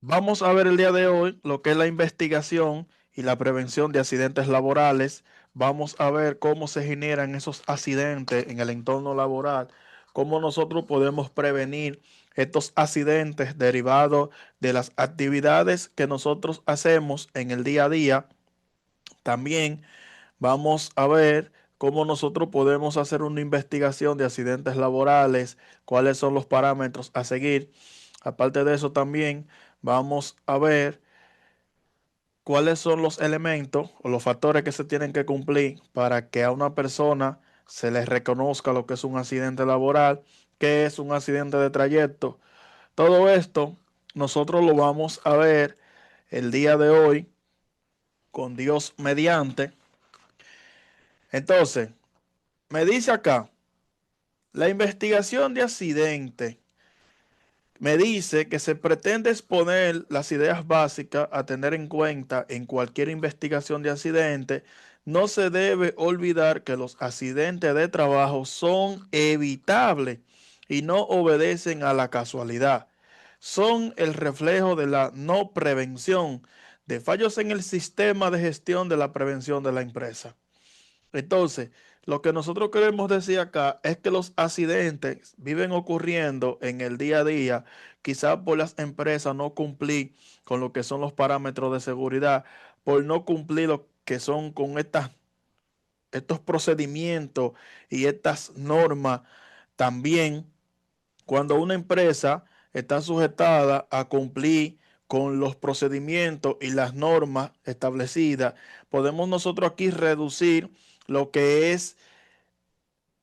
Vamos a ver el día de hoy lo que es la investigación y la prevención de accidentes laborales. Vamos a ver cómo se generan esos accidentes en el entorno laboral, cómo nosotros podemos prevenir estos accidentes derivados de las actividades que nosotros hacemos en el día a día. También vamos a ver cómo nosotros podemos hacer una investigación de accidentes laborales, cuáles son los parámetros a seguir. Aparte de eso, también vamos a ver cuáles son los elementos o los factores que se tienen que cumplir para que a una persona se les reconozca lo que es un accidente laboral, qué es un accidente de trayecto. Todo esto nosotros lo vamos a ver el día de hoy con Dios mediante. Entonces, me dice acá, la investigación de accidente me dice que se pretende exponer las ideas básicas a tener en cuenta en cualquier investigación de accidente. No se debe olvidar que los accidentes de trabajo son evitables y no obedecen a la casualidad. Son el reflejo de la no prevención, de fallos en el sistema de gestión de la prevención de la empresa. Entonces, lo que nosotros queremos decir acá es que los accidentes viven ocurriendo en el día a día, quizás por las empresas no cumplir con lo que son los parámetros de seguridad, por no cumplir lo que son con estos procedimientos y estas normas. También cuando una empresa está sujetada a cumplir con los procedimientos y las normas establecidas, podemos nosotros aquí reducir lo que es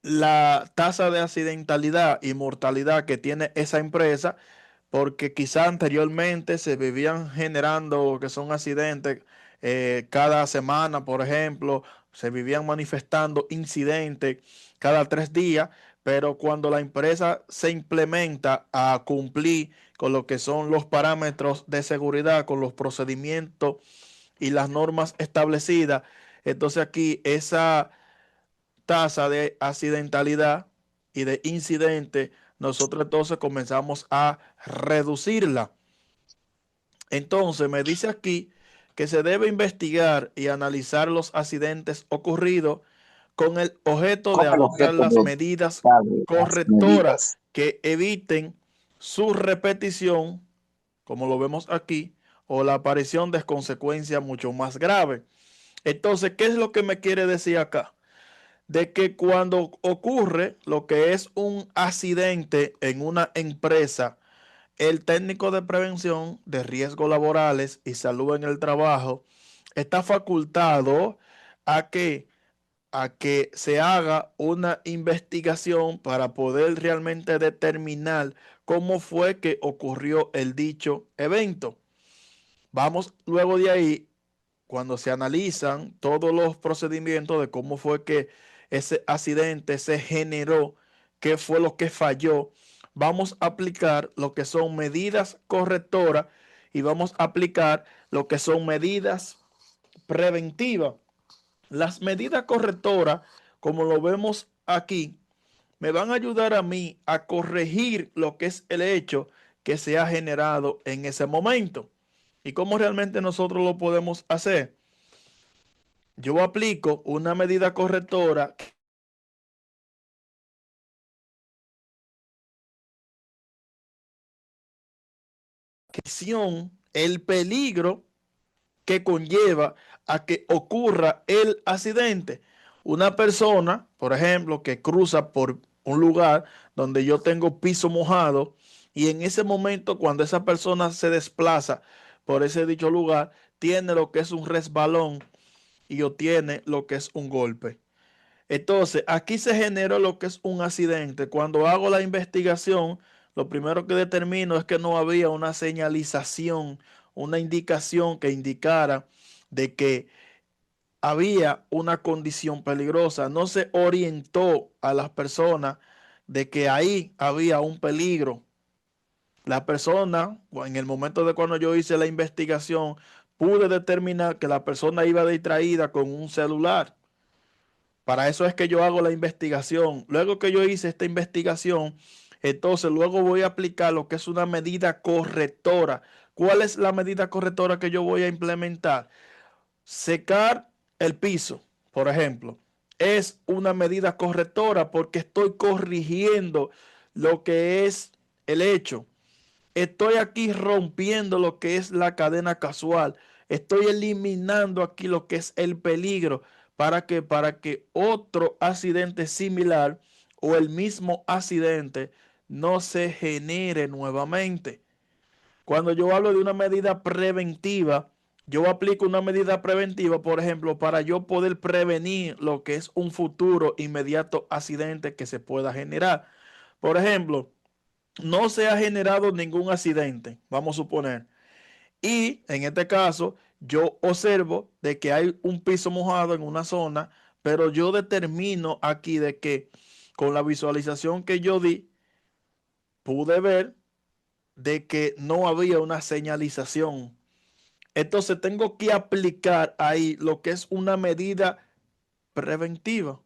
la tasa de accidentalidad y mortalidad que tiene esa empresa, porque quizá anteriormente se vivían generando que son accidentes cada semana, por ejemplo, se vivían manifestando incidentes cada 3 días, pero cuando la empresa se implementa a cumplir con lo que son los parámetros de seguridad, con los procedimientos y las normas establecidas, entonces aquí esa tasa de accidentalidad y de incidente, nosotros entonces comenzamos a reducirla. Entonces me dice aquí que se debe investigar y analizar los accidentes ocurridos con el objeto Con de el adoptar objeto las de medidas dar las correctoras medidas. que eviten su repetición, como lo vemos aquí, o la aparición de consecuencias mucho más graves. Entonces, ¿qué es lo que me quiere decir acá? De que cuando ocurre lo que es un accidente en una empresa, el técnico de prevención de riesgos laborales y salud en el trabajo está facultado a que, a que se haga una investigación para poder realmente determinar cómo fue que ocurrió el dicho evento. Vamos luego de ahí, cuando se analizan todos los procedimientos de cómo fue que ese accidente se generó, qué fue lo que falló, vamos a aplicar lo que son medidas correctoras y vamos a aplicar lo que son medidas preventivas. Las medidas correctoras, como lo vemos aquí, me van a ayudar a mí a corregir lo que es el hecho que se ha generado en ese momento. ¿Y cómo realmente nosotros lo podemos hacer? Yo aplico una medida correctora que el peligro que conlleva a que ocurra el accidente. Una persona, por ejemplo, que cruza por un lugar donde yo tengo piso mojado y en ese momento cuando esa persona se desplaza por ese dicho lugar, tiene lo que es un resbalón y obtiene lo que es un golpe. Entonces, aquí se generó lo que es un accidente. Cuando hago la investigación, lo primero que determino es que no había una señalización, una indicación que indicara de que había una condición peligrosa. No se orientó a las personas de que ahí había un peligro. La persona, en el momento de cuando yo hice la investigación, pude determinar que la persona iba distraída con un celular. Para eso es que yo hago la investigación. Luego que yo hice esta investigación, Entonces luego voy a aplicar lo que es una medida correctora. ¿Cuál es la medida correctora que yo voy a implementar? Secar el piso, por ejemplo, es una medida correctora porque estoy corrigiendo lo que es el hecho. Estoy aquí rompiendo lo que es la cadena casual. Estoy eliminando aquí lo que es el peligro para que otro accidente similar o el mismo accidente no se genere nuevamente. Cuando yo hablo de una medida preventiva, yo aplico una medida preventiva, por ejemplo, para yo poder prevenir lo que es un futuro inmediato accidente que se pueda generar. Por ejemplo, no se ha generado ningún accidente, vamos a suponer. Y en este caso, yo observo de que hay un piso mojado en una zona, pero yo determino aquí de que con la visualización que yo di, pude ver de que no había una señalización. Entonces tengo que aplicar ahí lo que es una medida preventiva.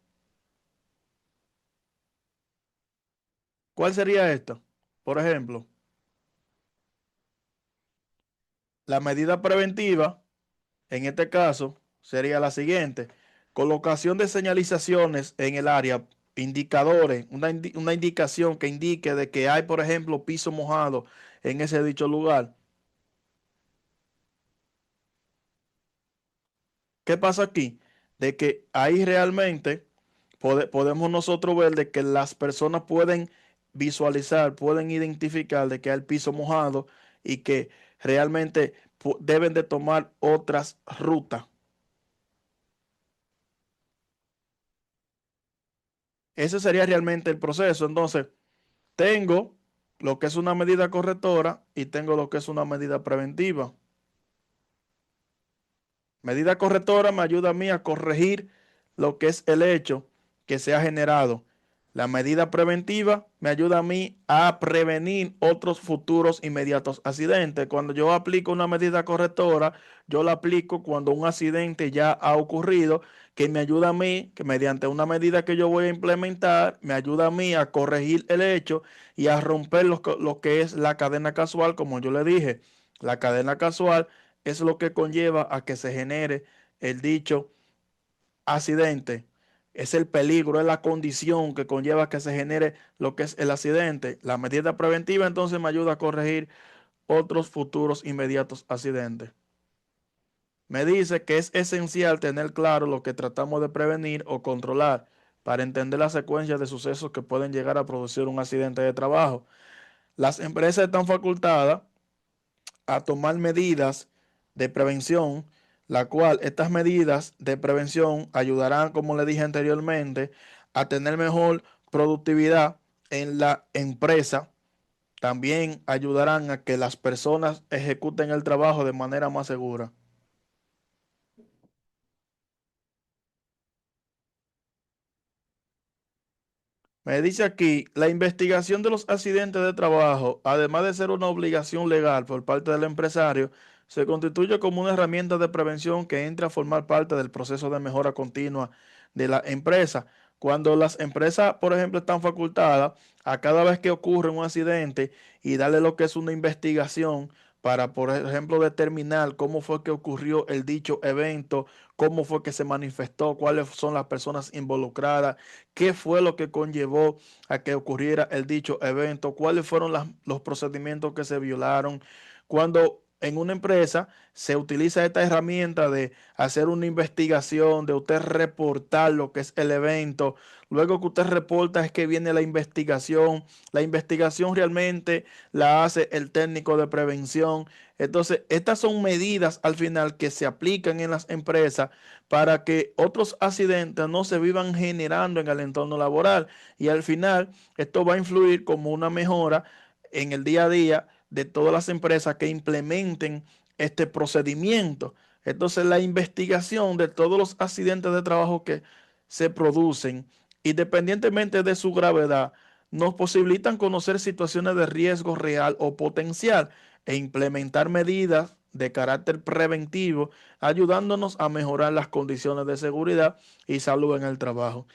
¿Cuál sería esta? Por ejemplo, la medida preventiva, en este caso, sería la siguiente. Colocación de señalizaciones en el área, indicadores, una indicación que indique de que hay, por ejemplo, piso mojado en ese dicho lugar. ¿Qué pasa aquí? De que ahí realmente podemos nosotros ver de que las personas pueden visualizar, pueden identificar de que hay el piso mojado y que realmente deben de tomar otras rutas. Ese sería realmente el proceso. Entonces, tengo lo que es una medida correctora y tengo lo que es una medida preventiva. Medida correctora me ayuda a mí a corregir lo que es el hecho que se ha generado. La medida preventiva me ayuda a mí a prevenir otros futuros inmediatos accidentes. Cuando yo aplico una medida correctora, yo la aplico cuando un accidente ya ha ocurrido, que me ayuda a mí, que mediante una medida que yo voy a implementar, me ayuda a mí a corregir el hecho y a romper lo que es la cadena casual, como yo le dije. La cadena casual es lo que conlleva a que se genere el dicho accidente. Es el peligro, es la condición que conlleva a que se genere lo que es el accidente. La medida preventiva entonces me ayuda a corregir otros futuros inmediatos accidentes. Me dice que es esencial tener claro lo que tratamos de prevenir o controlar para entender la secuencia de sucesos que pueden llegar a producir un accidente de trabajo. Las empresas están facultadas a tomar medidas de prevención, la cual estas medidas de prevención ayudarán, como le dije anteriormente, a tener mejor productividad en la empresa. También ayudarán a que las personas ejecuten el trabajo de manera más segura. Me dice aquí, la investigación de los accidentes de trabajo, además de ser una obligación legal por parte del empresario, se constituye como una herramienta de prevención que entra a formar parte del proceso de mejora continua de la empresa. Cuando las empresas, por ejemplo, están facultadas a cada vez que ocurre un accidente y darle lo que es una investigación para, por ejemplo, determinar cómo fue que ocurrió el dicho evento, cómo fue que se manifestó, cuáles son las personas involucradas, qué fue lo que conllevó a que ocurriera el dicho evento, cuáles fueron los procedimientos que se violaron. Cuando en una empresa se utiliza esta herramienta de hacer una investigación, de usted reportar lo que es el evento, luego que usted reporta es que viene la investigación. La investigación realmente la hace el técnico de prevención. Entonces, estas son medidas al final que se aplican en las empresas para que otros accidentes no se vivan generando en el entorno laboral. Y al final, esto va a influir como una mejora en el día a día de todas las empresas que implementen este procedimiento. Entonces, la investigación de todos los accidentes de trabajo que se producen, independientemente de su gravedad, nos posibilitan conocer situaciones de riesgo real o potencial e implementar medidas de carácter preventivo, ayudándonos a mejorar las condiciones de seguridad y salud en el trabajo.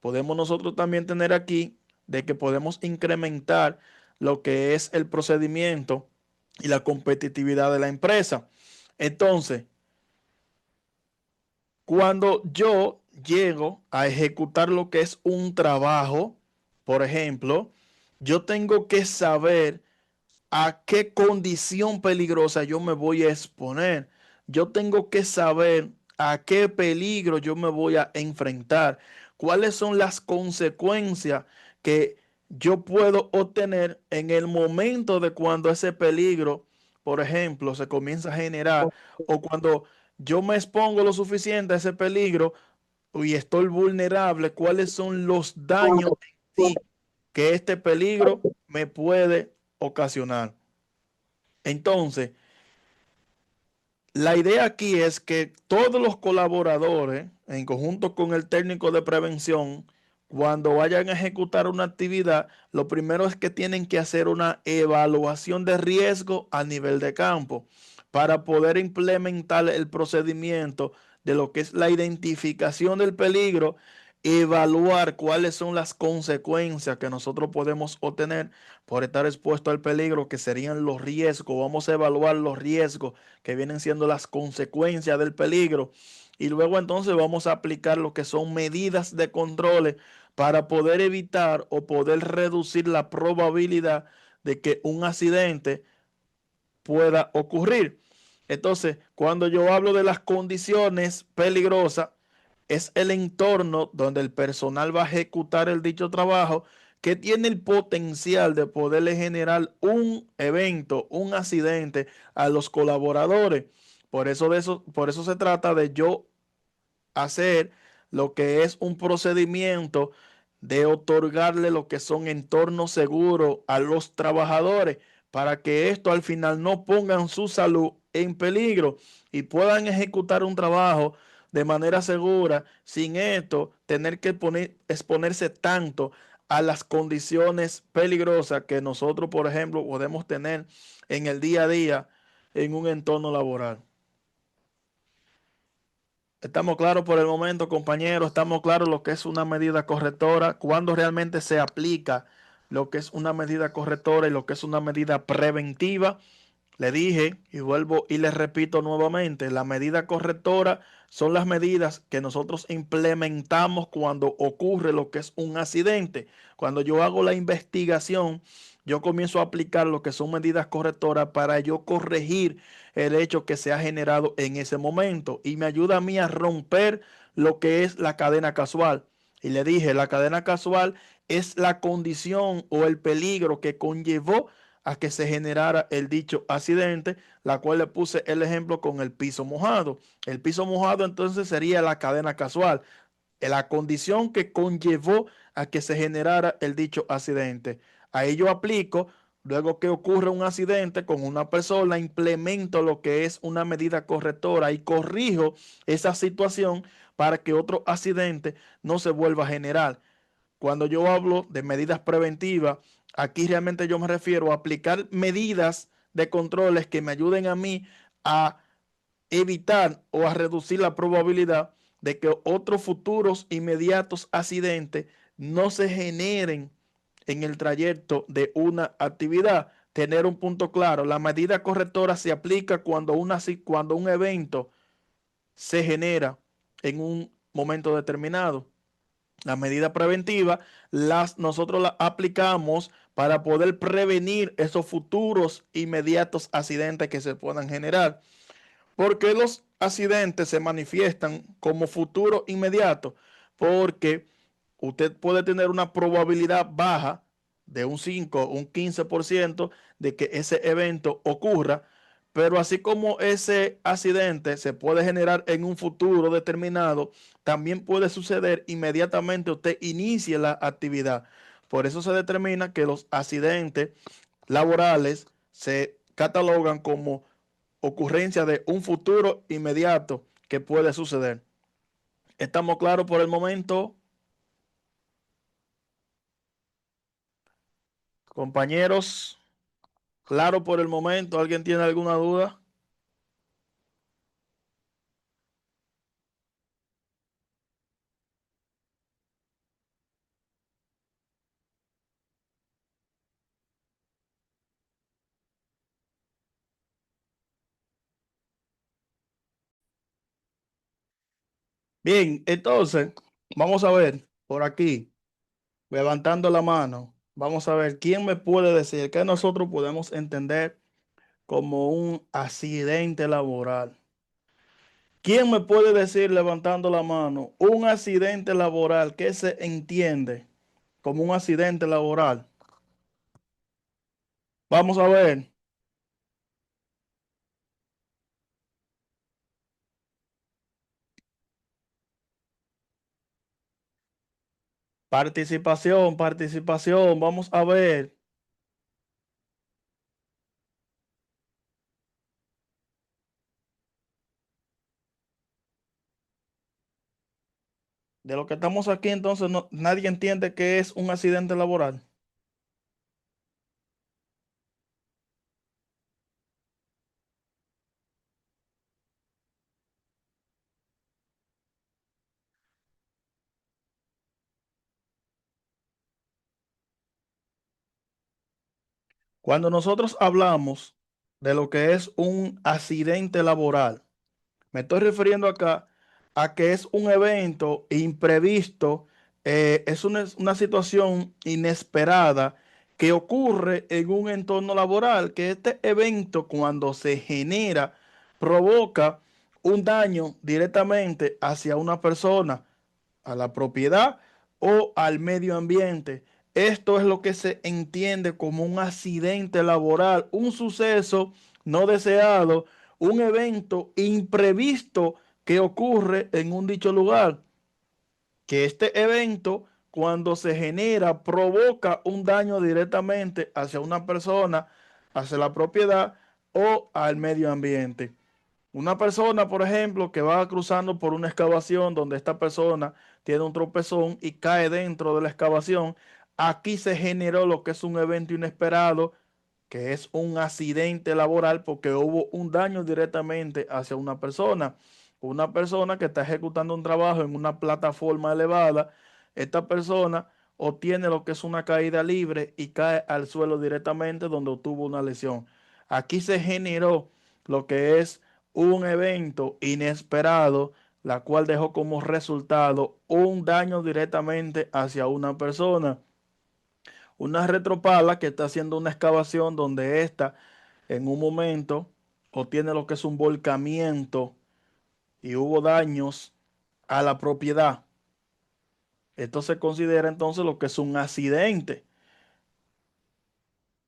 Podemos nosotros también tener aquí de que podemos incrementar lo que es el procedimiento y la competitividad de la empresa. Entonces, cuando yo llego a ejecutar lo que es un trabajo, por ejemplo, yo tengo que saber a qué condición peligrosa yo me voy a exponer. Yo tengo que saber a qué peligro yo me voy a enfrentar, cuáles son las consecuencias que yo puedo obtener en el momento de cuando ese peligro, por ejemplo, se comienza a generar o cuando yo me expongo lo suficiente a ese peligro y estoy vulnerable, cuáles son los daños en sí que este peligro me puede ocasionar. Entonces, la idea aquí es que todos los colaboradores, en conjunto con el técnico de prevención, cuando vayan a ejecutar una actividad, lo primero es que tienen que hacer una evaluación de riesgo a nivel de campo para poder implementar el procedimiento de lo que es la identificación del peligro, evaluar cuáles son las consecuencias que nosotros podemos obtener por estar expuesto al peligro, que serían los riesgos. Vamos a evaluar los riesgos que vienen siendo las consecuencias del peligro. Y luego entonces vamos a aplicar lo que son medidas de controles para poder evitar o poder reducir la probabilidad de que un accidente pueda ocurrir. Entonces, cuando yo hablo de las condiciones peligrosas, es el entorno donde el personal va a ejecutar el dicho trabajo que tiene el potencial de poderle generar un evento, un accidente a los colaboradores. Por eso se trata de yo hacer lo que es un procedimiento de otorgarle lo que son entornos seguros a los trabajadores para que esto al final no pongan su salud en peligro y puedan ejecutar un trabajo de manera segura sin esto tener que exponerse tanto a las condiciones peligrosas que nosotros, por ejemplo, podemos tener en el día a día en un entorno laboral. Estamos claros por el momento, compañeros. Estamos claros lo que es una medida correctora, cuando realmente se aplica lo que es una medida correctora y lo que es una medida preventiva. Le dije y vuelvo y le repito nuevamente, la medida correctora son las medidas que nosotros implementamos cuando ocurre lo que es un accidente. Cuando yo hago la investigación, yo comienzo a aplicar lo que son medidas correctoras para yo corregir el hecho que se ha generado en ese momento y me ayuda a mí a romper lo que es la cadena casual. Y le dije, la cadena casual es la condición o el peligro que conllevó a que se generara el dicho accidente, la cual le puse el ejemplo con el piso mojado. El piso mojado entonces sería la cadena casual, la condición que conllevó a que se generara el dicho accidente. A ello aplico, luego que ocurre un accidente con una persona, implemento lo que es una medida correctora y corrijo esa situación para que otro accidente no se vuelva a generar. Cuando yo hablo de medidas preventivas, aquí realmente yo me refiero a aplicar medidas de controles que me ayuden a mí a evitar o a reducir la probabilidad de que otros futuros inmediatos accidentes no se generen en el trayecto de una actividad. Tener un punto claro, la medida correctora se aplica cuando un evento se genera en un momento determinado. La medida preventiva nosotros la aplicamos para poder prevenir esos futuros inmediatos accidentes que se puedan generar. ¿Por qué los accidentes se manifiestan como futuro inmediato? Porque usted puede tener una probabilidad baja de un 5, un 15% de que ese evento ocurra, pero así como ese accidente se puede generar en un futuro determinado, también puede suceder inmediatamente usted inicie la actividad. Por eso se determina que los accidentes laborales se catalogan como ocurrencia de un futuro inmediato que puede suceder. ¿Estamos claros por el momento, compañeros? ¿Claro por el momento? ¿Alguien tiene alguna duda? Bien, entonces, vamos a ver por aquí, levantando la mano. Vamos a ver quién me puede decir que nosotros podemos entender como un accidente laboral. ¿Quién me puede decir, levantando la mano, un accidente laboral que se entiende como un accidente laboral? Vamos a ver. Participación, participación. Vamos a ver. De lo que estamos aquí, entonces nadie entiende qué es un accidente laboral. Cuando nosotros hablamos de lo que es un accidente laboral, me estoy refiriendo acá a que es un evento imprevisto, es una situación inesperada que ocurre en un entorno laboral, que este evento cuando se genera provoca un daño directamente hacia una persona, a la propiedad o al medio ambiente. Esto es lo que se entiende como un accidente laboral, un suceso no deseado, un evento imprevisto que ocurre en un dicho lugar. Que este evento, cuando se genera, provoca un daño directamente hacia una persona, hacia la propiedad o al medio ambiente. Una persona, por ejemplo, que va cruzando por una excavación donde esta persona tiene un tropezón y cae dentro de la excavación, aquí se generó lo que es un evento inesperado, que es un accidente laboral porque hubo un daño directamente hacia una persona que está ejecutando un trabajo en una plataforma elevada. Esta persona obtiene lo que es una caída libre y cae al suelo directamente donde obtuvo una lesión. Aquí se generó lo que es un evento inesperado, la cual dejó como resultado un daño directamente hacia una persona. Una retropala que está haciendo una excavación donde ésta en un momento obtiene lo que es un volcamiento y hubo daños a la propiedad. Esto se considera entonces lo que es un accidente.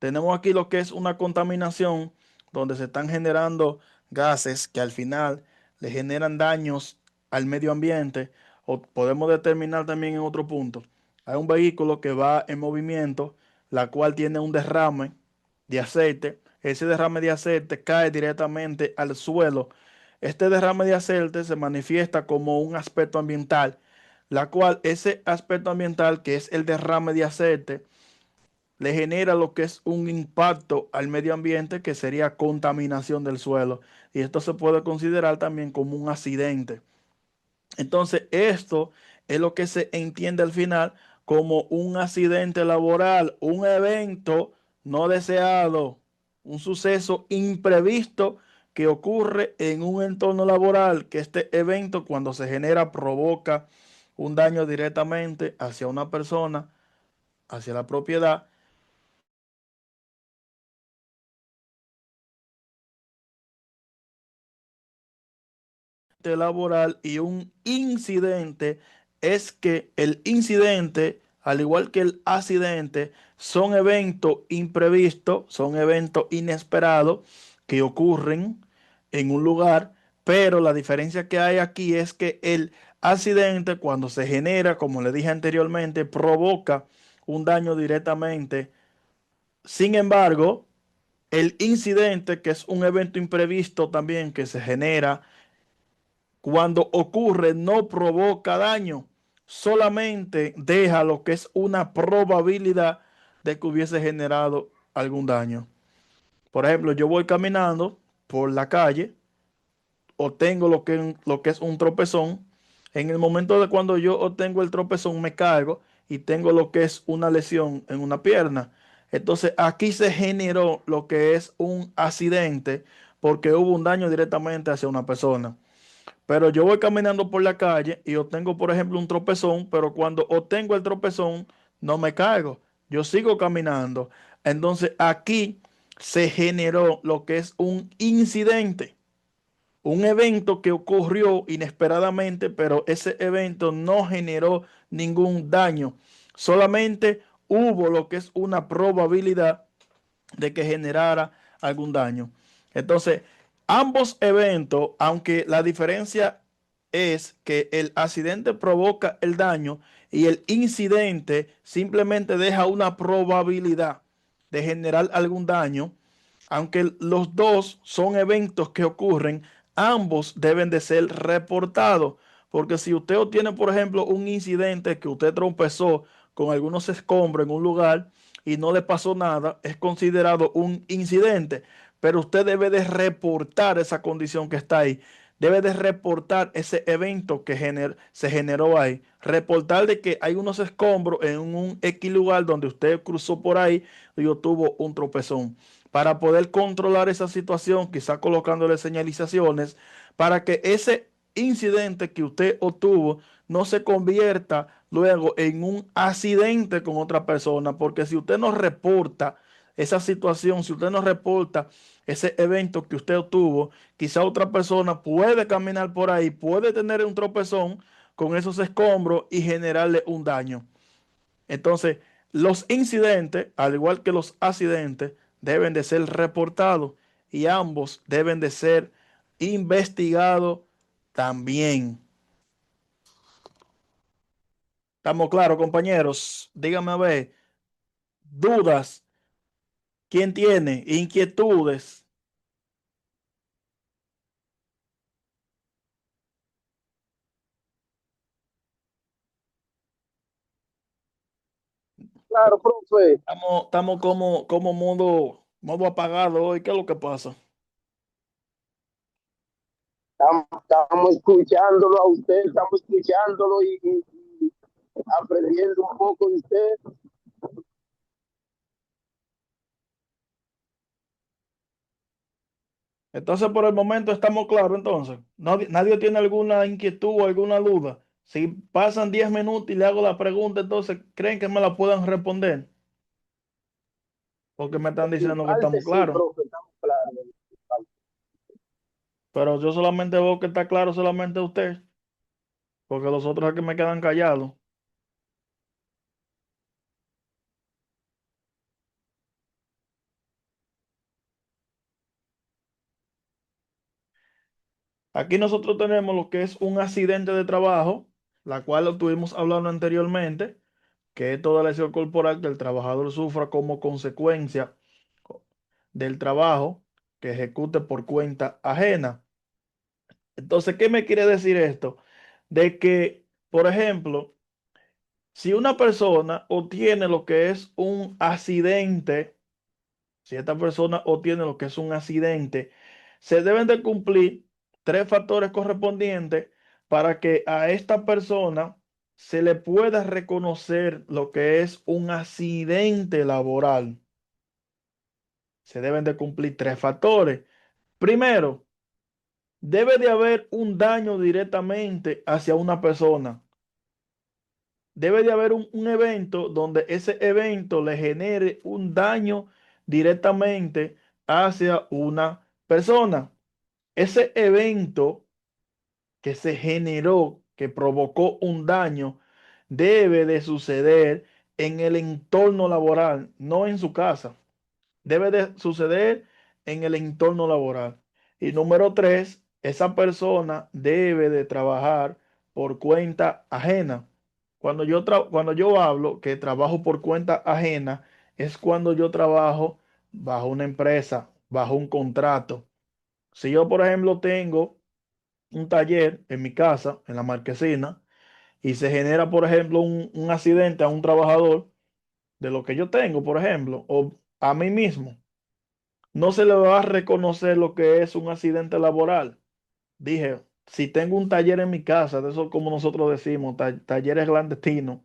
Tenemos aquí lo que es una contaminación donde se están generando gases que al final le generan daños al medio ambiente, o podemos determinar también en otro punto. Hay un vehículo que va en movimiento, la cual tiene un derrame de aceite. Ese derrame de aceite cae directamente al suelo. Este derrame de aceite se manifiesta como un aspecto ambiental, la cual ese aspecto ambiental, que es el derrame de aceite, le genera lo que es un impacto al medio ambiente, que sería contaminación del suelo. Y esto se puede considerar también como un accidente. Entonces, esto es lo que se entiende al final como un accidente laboral, un evento no deseado, un suceso imprevisto que ocurre en un entorno laboral, que este evento cuando se genera provoca un daño directamente hacia una persona, hacia la propiedad laboral. Y un incidente es que el incidente, al igual que el accidente, son eventos imprevistos, son eventos inesperados que ocurren en un lugar, pero la diferencia que hay aquí es que el accidente, cuando se genera, como le dije anteriormente, provoca un daño directamente. Sin embargo, el incidente, que es un evento imprevisto también que se genera, cuando ocurre no provoca daño, solamente deja lo que es una probabilidad de que hubiese generado algún daño. Por ejemplo, yo voy caminando por la calle obtengo lo que es un tropezón. En el momento de cuando yo obtengo el tropezón, me caigo y tengo lo que es una lesión en una pierna. Entonces, aquí se generó lo que es un accidente porque hubo un daño directamente hacia una persona. pero yo voy caminando por la calle y obtengo, por ejemplo, un tropezón, pero cuando obtengo el tropezón, no me caigo, yo sigo caminando. Entonces aquí se generó lo que es un incidente, un evento que ocurrió inesperadamente, pero ese evento no generó ningún daño, solamente hubo lo que es una probabilidad de que generara algún daño. Entonces, ambos eventos, aunque la diferencia es que el accidente provoca el daño y el incidente simplemente deja una probabilidad de generar algún daño, aunque los dos son eventos que ocurren, ambos deben de ser reportados. Porque si usted obtiene, por ejemplo, un incidente que usted tropezó con algunos escombros en un lugar y no le pasó nada, es considerado un incidente. Pero usted debe de reportar esa condición que está ahí. Debe de reportar ese evento que se generó ahí. Reportar de que hay unos escombros en un X lugar donde usted cruzó por ahí y obtuvo un tropezón para poder controlar esa situación, quizá colocándole señalizaciones, para que ese incidente que usted obtuvo no se convierta luego en un accidente con otra persona, porque si usted no reporta esa situación, si usted no reporta ese evento que usted obtuvo, quizá otra persona puede caminar por ahí, puede tener un tropezón con esos escombros y generarle un daño. Entonces, los incidentes, al igual que los accidentes, deben de ser reportados y ambos deben de ser investigados también. ¿Estamos claros, compañeros? Dígame a ver, dudas, ¿quién tiene inquietudes? Claro, profe, Estamos como modo apagado hoy. ¿Qué es lo que pasa? estamos escuchándolo a usted, estamos escuchándolo y aprendiendo un poco de usted. Entonces, por el momento estamos claros, entonces. Nadie tiene alguna inquietud o alguna duda. Si pasan 10 minutos y le hago la pregunta, entonces, ¿creen que me la puedan responder? Porque me están En diciendo que parte estamos sí, claros. profe, estamos claros. Pero yo solamente veo que está claro solamente usted, porque los otros aquí me quedan callados. Aquí nosotros tenemos lo que es un accidente de trabajo, la cual lo estuvimos hablando anteriormente, que es toda lesión corporal que el trabajador sufra como consecuencia del trabajo que ejecute por cuenta ajena. Entonces, ¿qué me quiere decir esto? De que, por ejemplo, si una persona obtiene lo que es un accidente, si esta persona obtiene lo que es un accidente, se deben de cumplir tres factores correspondientes para que a esta persona se le pueda reconocer lo que es un accidente laboral. Se deben de cumplir tres factores. Primero, debe de haber un daño directamente hacia una persona. Debe de haber un evento donde ese evento le genere un daño directamente hacia una persona. Ese evento que se generó, que provocó un daño, debe de suceder en el entorno laboral, no en su casa. Debe de suceder en el entorno laboral. Y número tres, esa persona debe de trabajar por cuenta ajena. Cuando yo hablo que trabajo por cuenta ajena, es cuando yo trabajo bajo una empresa, bajo un contrato. Si yo, por ejemplo, tengo un taller en mi casa, en la marquesina, y se genera, por ejemplo, un accidente a un trabajador de lo que yo tengo, por ejemplo, o a mí mismo, no se le va a reconocer lo que es un accidente laboral. Dije, si tengo un taller en mi casa, de eso como nosotros decimos, talleres clandestinos,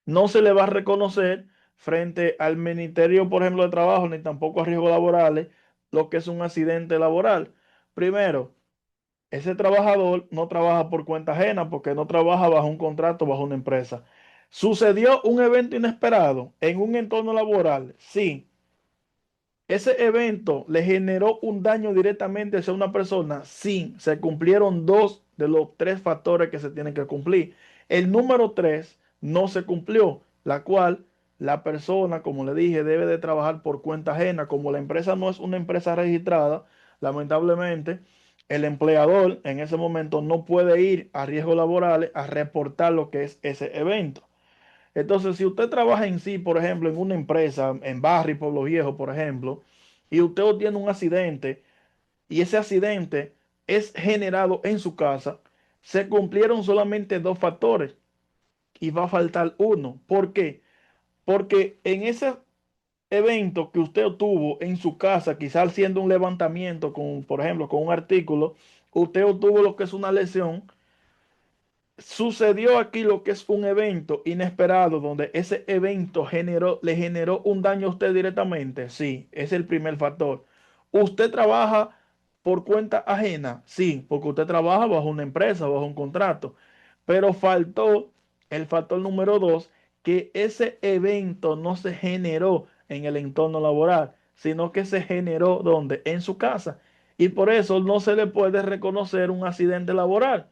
no se le va a reconocer frente al Ministerio, por ejemplo, de Trabajo, ni tampoco a riesgos laborales, lo que es un accidente laboral. Primero, Ese trabajador no trabaja por cuenta ajena porque no trabaja bajo un contrato, bajo una empresa. ¿Sucedió un evento inesperado en un entorno laboral? Sí. ¿Ese evento le generó un daño directamente hacia una persona? Sí, se cumplieron dos de los tres factores que se tienen que cumplir. El número tres no se cumplió, la cual la persona, como le dije, debe de trabajar por cuenta ajena. Como la empresa no es una empresa registrada, lamentablemente, el empleador en ese momento no puede ir a riesgos laborales a reportar lo que es ese evento. Entonces, si usted trabaja en sí, por ejemplo, en una empresa, en Barrio Pueblo Viejo, por ejemplo, y usted obtiene un accidente y ese accidente es generado en su casa, se cumplieron solamente dos factores y va a faltar uno. ¿Por qué? Porque en ese evento que usted obtuvo en su casa, quizás haciendo un levantamiento con, por ejemplo, con un artículo, usted obtuvo lo que es una lesión. Sucedió aquí lo que es un evento inesperado donde ese evento le generó un daño a usted directamente. Sí, es el primer factor. ¿Usted trabaja por cuenta ajena? Sí, porque usted trabaja bajo una empresa, bajo un contrato. Pero faltó el factor número dos, que ese evento no se generó en el entorno laboral, sino que se generó ¿dónde? En su casa. Y por eso no se le puede reconocer un accidente laboral.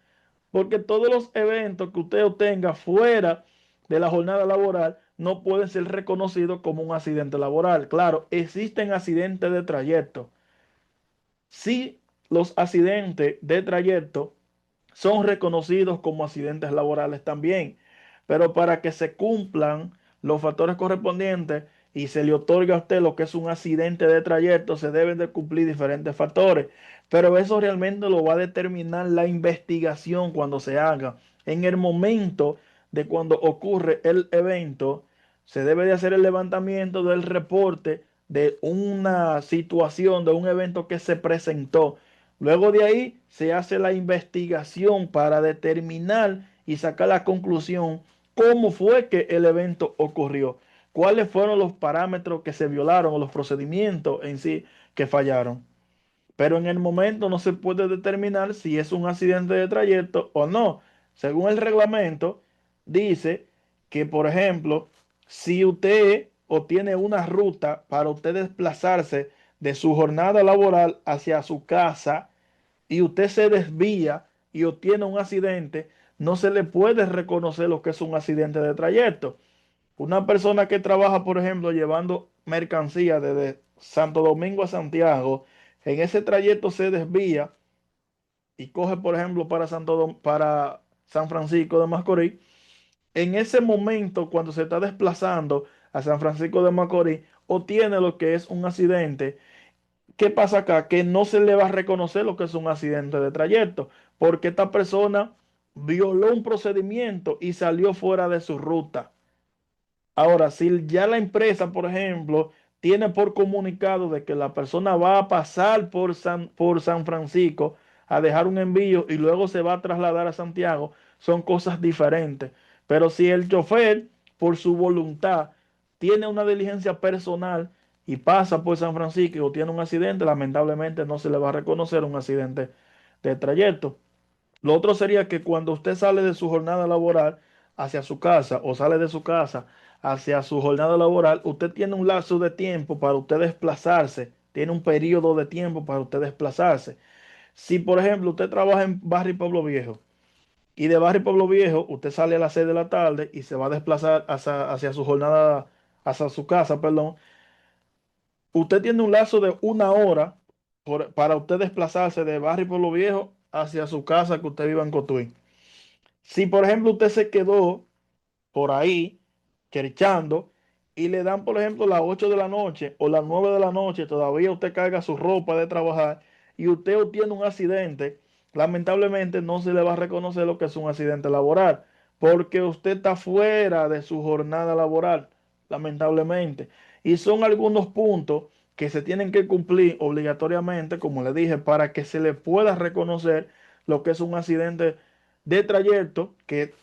Porque todos los eventos que usted obtenga fuera de la jornada laboral no pueden ser reconocidos como un accidente laboral. Claro, existen accidentes de trayecto. Sí, los accidentes de trayecto son reconocidos como accidentes laborales también, pero para que se cumplan los factores correspondientes y se le otorgue a usted lo que es un accidente de trayecto, se deben de cumplir diferentes factores, pero eso realmente lo va a determinar la investigación cuando se haga. En el momento de cuando ocurre el evento, se debe de hacer el levantamiento del reporte de una situación, de un evento que se presentó. Luego de ahí se hace la investigación para determinar y sacar la conclusión cómo fue que el evento ocurrió, cuáles fueron los parámetros que se violaron o los procedimientos en sí que fallaron. Pero en el momento no se puede determinar si es un accidente de trayecto o no. Según el reglamento, dice que, por ejemplo, si usted obtiene una ruta para usted desplazarse de su jornada laboral hacia su casa, y usted se desvía y obtiene un accidente, no se le puede reconocer lo que es un accidente de trayecto. Una persona que trabaja, por ejemplo, llevando mercancía desde Santo Domingo a Santiago, en ese trayecto se desvía y coge, por ejemplo, para San Francisco de Macorís. En ese momento, cuando se está desplazando a San Francisco de Macorís, obtiene lo que es un accidente. ¿Qué pasa acá? Que no se le va a reconocer lo que es un accidente de trayecto, porque esta persona violó un procedimiento y salió fuera de su ruta. Ahora, si ya la empresa, por ejemplo, tiene por comunicado de que la persona va a pasar por San Francisco a dejar un envío y luego se va a trasladar a Santiago, son cosas diferentes. Pero si el chofer, por su voluntad, tiene una diligencia personal y pasa por San Francisco o tiene un accidente, lamentablemente no se le va a reconocer un accidente de trayecto. Lo otro sería que cuando usted sale de su jornada laboral hacia su casa o sale de su casa hacia su jornada laboral, usted tiene un lapso de tiempo para usted desplazarse, tiene un periodo de tiempo para usted desplazarse. Si, por ejemplo, usted trabaja en Barrio Pueblo Viejo y de Barrio Pueblo Viejo usted sale a las 6 de la tarde y se va a desplazar hacia su jornada, hacia su casa, perdón, usted tiene un lapso de una hora para usted desplazarse de Barrio Pueblo Viejo hacia su casa que usted viva en Cotuí. Si, por ejemplo, usted se quedó por ahí querchando y le dan, por ejemplo, las 8 de la noche o las 9 de la noche, todavía usted carga su ropa de trabajar y usted obtiene un accidente, lamentablemente no se le va a reconocer lo que es un accidente laboral, porque usted está fuera de su jornada laboral, lamentablemente. Y son algunos puntos que se tienen que cumplir obligatoriamente, como le dije, para que se le pueda reconocer lo que es un accidente de trayecto que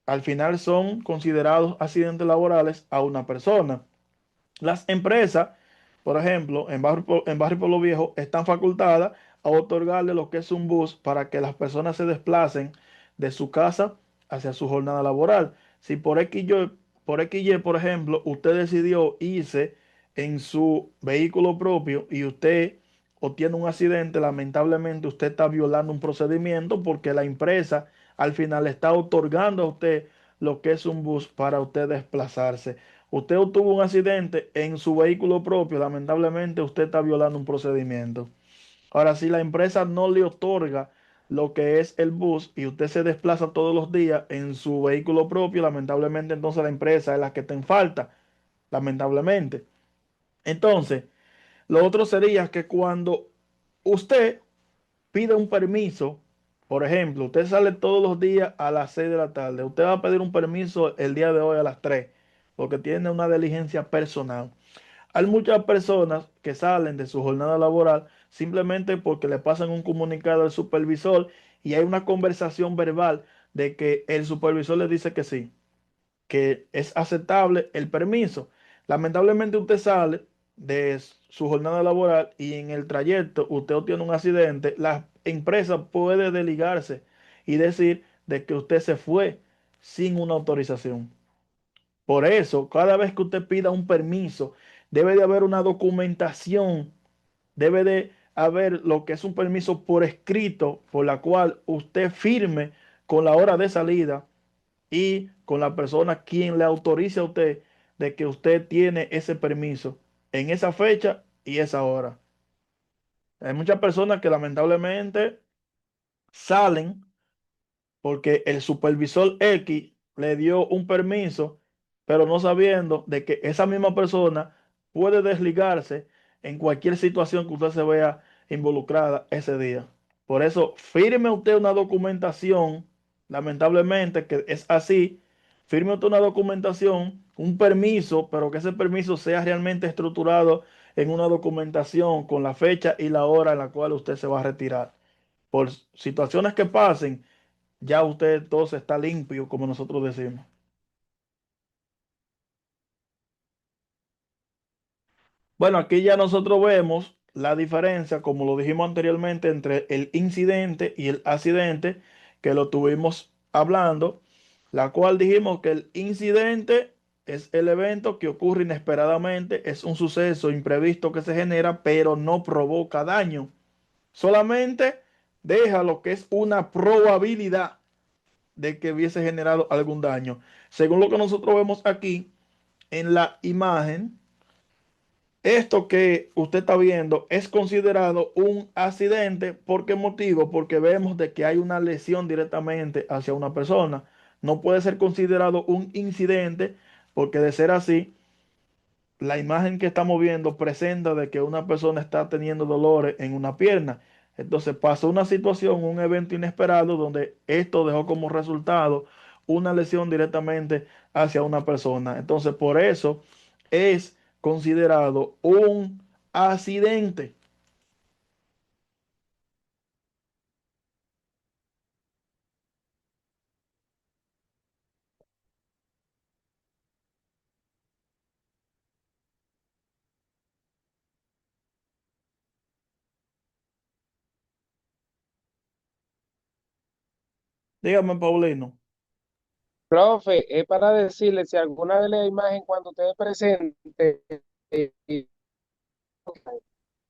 al final son considerados accidentes laborales a una persona. Las empresas por ejemplo, en Barrio Pueblo Viejo, están facultadas a otorgarle lo que es un bus para que las personas se desplacen de su casa hacia su jornada laboral. Si por XY, por ejemplo, usted decidió irse en su vehículo propio y usted obtiene un accidente, lamentablemente usted está violando un procedimiento porque la empresa al final le está otorgando a usted lo que es un bus para usted desplazarse. Usted tuvo un accidente en su vehículo propio, lamentablemente usted está violando un procedimiento. Ahora, si la empresa no le otorga lo que es el bus y usted se desplaza todos los días en su vehículo propio, lamentablemente entonces la empresa es la que está en falta, lamentablemente. Entonces, lo otro sería que cuando usted pide un permiso, por ejemplo, usted sale todos los días a las 6 de la tarde, usted va a pedir un permiso el día de hoy a las 3 porque tiene una diligencia personal. Hay muchas personas que salen de su jornada laboral simplemente porque le pasan un comunicado al supervisor y hay una conversación verbal de que el supervisor le dice que sí, que es aceptable el permiso. Lamentablemente usted sale de su jornada laboral y en el trayecto usted obtiene un accidente, la empresa puede desligarse y decir de que usted se fue sin una autorización. Por eso, cada vez que usted pida un permiso, debe de haber una documentación, debe de haber lo que es un permiso por escrito, por la cual usted firme con la hora de salida y con la persona quien le autorice a usted de que usted tiene ese permiso en esa fecha y esa hora. Hay muchas personas que lamentablemente salen porque el supervisor X le dio un permiso, pero no sabiendo de que esa misma persona puede desligarse en cualquier situación que usted se vea involucrada ese día. Por eso, firme usted una documentación, lamentablemente que es así, firme usted una documentación, un permiso, pero que ese permiso sea realmente estructurado en una documentación con la fecha y la hora en la cual usted se va a retirar. Por situaciones que pasen, ya usted entonces está limpio, como nosotros decimos. Bueno, aquí ya nosotros vemos la diferencia, como lo dijimos anteriormente, entre el incidente y el accidente, que lo tuvimos hablando, la cual dijimos que el incidente es el evento que ocurre inesperadamente, es un suceso imprevisto que se genera, pero no provoca daño. Solamente deja lo que es una probabilidad de que hubiese generado algún daño. Según lo que nosotros vemos aquí en la imagen, esto que usted está viendo es considerado un accidente. ¿Por qué motivo? Porque vemos de que hay una lesión directamente hacia una persona. No puede ser considerado un incidente porque de ser así, la imagen que estamos viendo presenta de que una persona está teniendo dolores en una pierna. Entonces pasó una situación, un evento inesperado donde esto dejó como resultado una lesión directamente hacia una persona. Entonces por eso es considerado un accidente. Dígame, Paulino. Profe, es para decirle si alguna de las imágenes cuando usted presente, eh,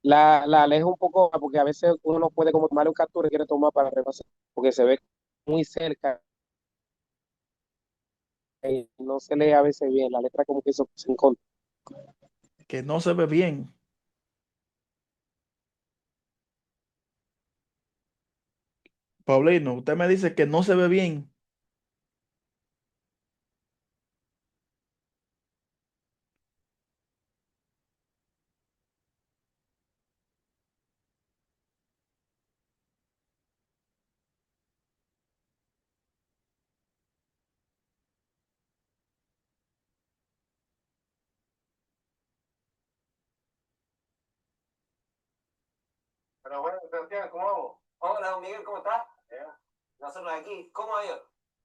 la aleja un poco, porque a veces uno no puede como tomar un captura y quiere tomar para repasar, porque se ve muy cerca y no se lee a veces bien, la letra como que se encontra. Que no se ve bien. Paulino, usted me dice que no se ve bien. Pero bueno, Sebastián, ¿cómo vamos? Hola, don Miguel, ¿cómo estás? Bien. Nosotros aquí, ¿cómo ha ido?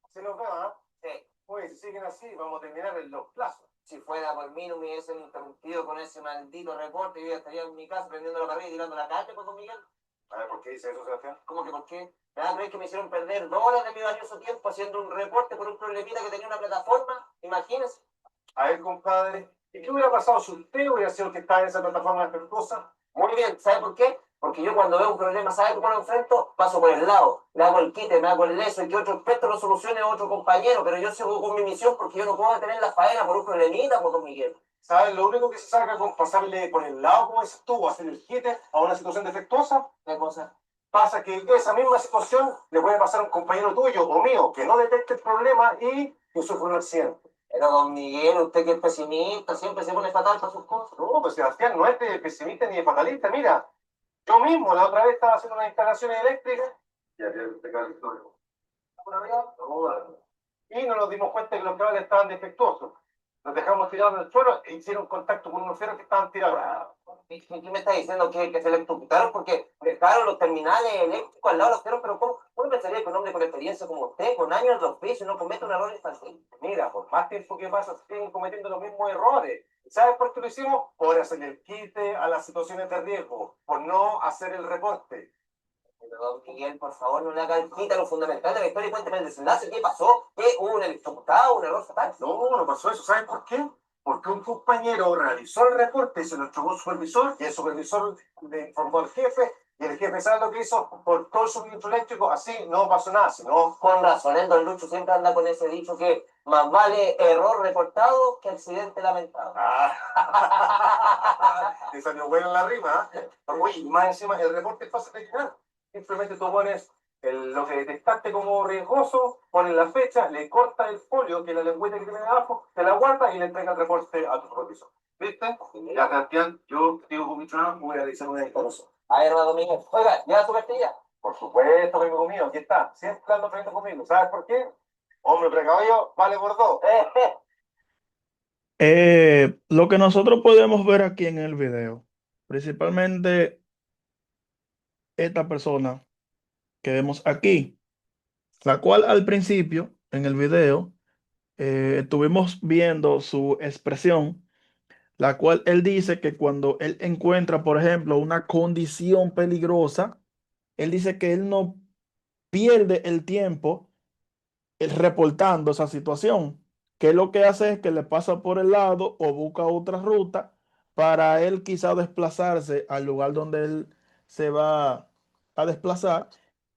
Sí, los veo, ¿no? Sí. Pues si siguen así, vamos a terminar en los plazos. Si fuera por mí, no me hubiesen interrumpido con ese maldito reporte. Yo ya estaría en mi casa prendiendo la parrilla y tirando la calle, pues, don Miguel. A ver, ¿por qué dice eso, Sebastián? ¿Cómo que por qué? ¿Verdad? ¿Crees que me hicieron perder 2 horas de mi valioso tiempo haciendo un reporte por un problemita que tenía una plataforma? Imagínense. A ver, compadre, ¿y qué hubiera pasado si usted hubiera sido el que estaba en esa plataforma defectuosa? Muy bien, ¿sabe por qué? Porque yo cuando veo un problema, ¿sabe cómo lo enfrento? Paso por el lado, le hago el quite, me hago el leso y que otro experto lo solucione a otro compañero, pero yo sigo con mi misión porque yo no puedo detener la faena por un problemita, pues, don Miguel. ¿Sabes? Lo único que se saca con pasarle por el lado, como dices tú, o hacer el quite a una situación defectuosa, ¿Qué cosa? pasa que esa misma situación le puede pasar a un compañero tuyo o mío que no detecte el problema y que sufra un accidente. Pero don Miguel, usted que es pesimista, siempre se pone fatal para sus cosas. No, pues Sebastián, no es de pesimista ni de fatalista. Mira, yo mismo la otra vez estaba haciendo unas instalaciones eléctricas. Ya, te cae el histórico. Y no nos dimos cuenta que los cables estaban defectuosos. Los dejamos tirados en el suelo e hicieron contacto con unos fierros que estaban tirados. ¿Qué me está diciendo? ¿Que se electrocutaron porque dejaron los terminales eléctricos al lado de los fierros? Pero ¿cómo? ¿Uno pensaría que un hombre con experiencia como usted, con años de oficio, no comete un error infantil? Mira, por más tiempo que pasa, siguen cometiendo los mismos errores. ¿Sabes por qué lo hicimos? Por hacer el quite a las situaciones de riesgo, por no hacer el reporte. Pero don Miguel, por favor, no le haga el quita lo fundamental de la historia y cuénteme el desenlace. ¿Qué pasó? ¿Qué? ¿Hubo un electrocutado, un error fatal? No, no pasó eso. ¿Sabes por qué? Porque un compañero realizó el reporte y se lo entregó al supervisor, y el supervisor le informó al jefe, y el jefe, ¿sabe lo que hizo? Por todo el suministro eléctrico, así no pasó nada, sino... Con razón, el don Lucho siempre anda con ese dicho que más vale error reportado que accidente lamentado. Te salió buena en la rima, ¿eh? Oye, y más encima, el reporte es fácil de llenar. Simplemente tú pones lo que detectaste como riesgoso, pones la fecha, le cortas el folio, que es la lengüeta que tiene abajo, te la guardas y le entregas el reporte a tu supervisor. ¿Viste? Ya, Sebastián, yo digo con mi trabajo, voy a realizar una instalación. A ver, don Miguel, oiga, ¿ya su cartilla? Por supuesto, amigo mío, aquí está. Siempre ando frente conmigo. ¿Sabes por qué? Hombre precavido, vale por dos. Lo que nosotros podemos ver aquí en el video, principalmente esta persona que vemos aquí, la cual al principio en el video estuvimos viendo su expresión, la cual él dice que cuando él encuentra, por ejemplo, una condición peligrosa, él dice que él no pierde el tiempo reportando esa situación, que lo que hace es que le pasa por el lado o busca otra ruta para él quizá desplazarse al lugar donde él se va a desplazar.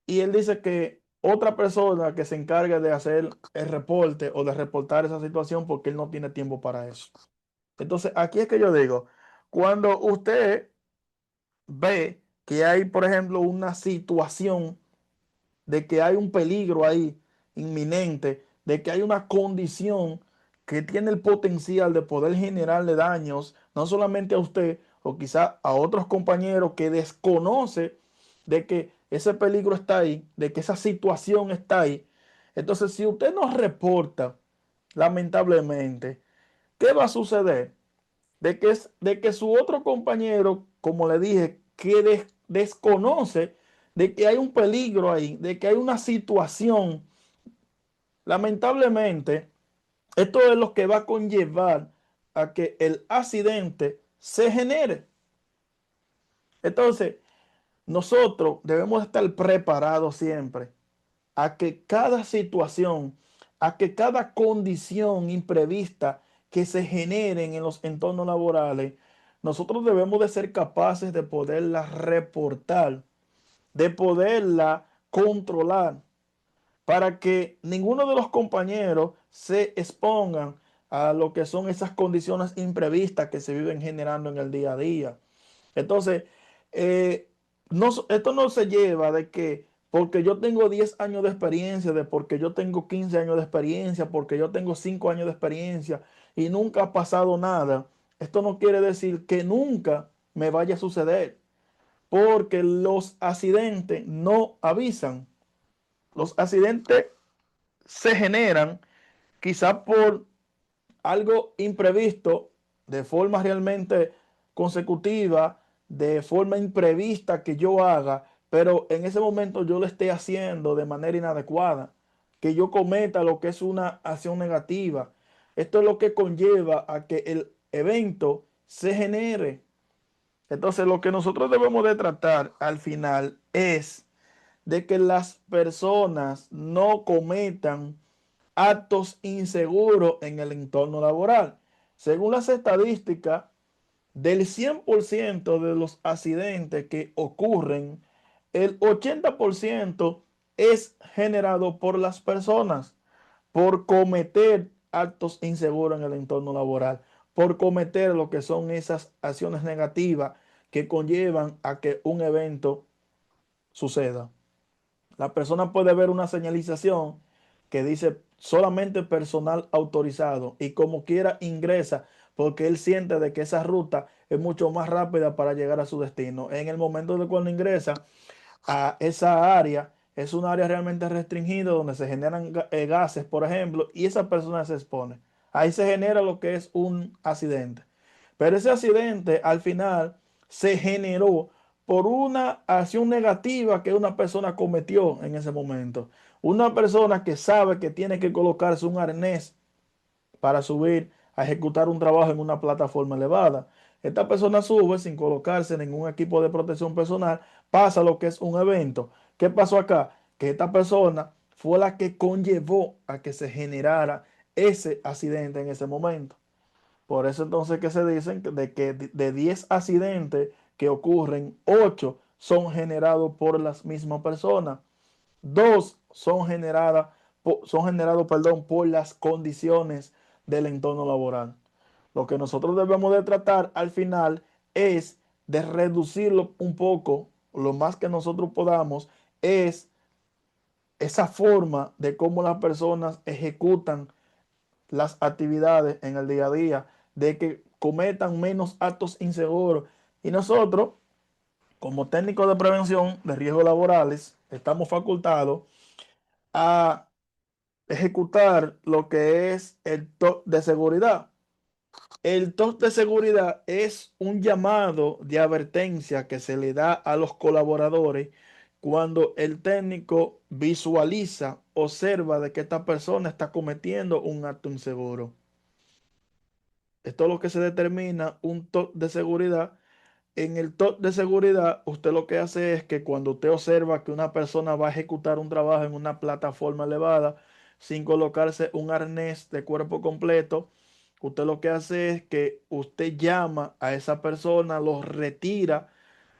Y él dice que otra persona que se encargue de hacer el reporte o de reportar esa situación porque él no tiene tiempo para eso. Entonces, aquí es que yo digo, cuando usted ve que hay, por ejemplo, una situación de que hay un peligro ahí inminente, de que hay una condición que tiene el potencial de poder generarle daños, no solamente a usted o quizá a otros compañeros que desconoce de que ese peligro está ahí, de que esa situación está ahí. Entonces, si usted no reporta, lamentablemente, ¿qué va a suceder? De que su otro compañero, como le dije, que desconoce de que hay un peligro ahí, de que hay una situación, lamentablemente, esto es lo que va a conllevar a que el accidente se genere. Entonces, nosotros debemos estar preparados siempre a que cada situación, a que cada condición imprevista que se generen en los entornos laborales, nosotros debemos de ser capaces de poderla reportar, de poderla controlar, para que ninguno de los compañeros se expongan a lo que son esas condiciones imprevistas que se viven generando en el día a día. Entonces, esto no se lleva de que porque yo tengo 10 años de experiencia, de porque yo tengo 15 años de experiencia, porque yo tengo 5 años de experiencia y nunca ha pasado nada. Esto no quiere decir que nunca me vaya a suceder, porque los accidentes no avisan. Los accidentes se generan quizá por algo imprevisto, de forma realmente consecutiva, de forma imprevista que yo haga, pero en ese momento yo lo esté haciendo de manera inadecuada, que yo cometa lo que es una acción negativa. Esto es lo que conlleva a que el evento se genere. Entonces, lo que nosotros debemos de tratar al final es de que las personas no cometan actos inseguros en el entorno laboral. Según las estadísticas, del 100% de los accidentes que ocurren, el 80% es generado por las personas, por cometer actos inseguros en el entorno laboral, por cometer lo que son esas acciones negativas que conllevan a que un evento suceda. La persona puede ver una señalización que dice solamente personal autorizado y como quiera ingresa porque él siente de que esa ruta es mucho más rápida para llegar a su destino. En el momento de cuando ingresa a esa área, es un área realmente restringida donde se generan gases, por ejemplo, y esa persona se expone. Ahí se genera lo que es un accidente. Pero ese accidente al final se generó por una acción negativa que una persona cometió en ese momento. Una persona que sabe que tiene que colocarse un arnés para subir a ejecutar un trabajo en una plataforma elevada. Esta persona sube sin colocarse ningún equipo de protección personal, pasa lo que es un evento. ¿Qué pasó acá? Que esta persona fue la que conllevó a que se generara ese accidente en ese momento. Por eso entonces que se dicen de que de 10 accidentes que ocurren, 8 son generados por las mismas personas. Dos son generados, perdón, por las condiciones del entorno laboral. Lo que nosotros debemos de tratar al final es de reducirlo un poco, lo más que nosotros podamos, es esa forma de cómo las personas ejecutan las actividades en el día a día, de que cometan menos actos inseguros. Y nosotros, como técnicos de prevención de riesgos laborales, estamos facultados a ejecutar lo que es el TOC de seguridad. El TOC de seguridad es un llamado de advertencia que se le da a los colaboradores cuando el técnico visualiza, observa de que esta persona está cometiendo un acto inseguro. Esto es lo que se determina un TOC de seguridad. En el TOC de seguridad, usted lo que hace es que cuando usted observa que una persona va a ejecutar un trabajo en una plataforma elevada sin colocarse un arnés de cuerpo completo, usted lo que hace es que usted llama a esa persona, lo retira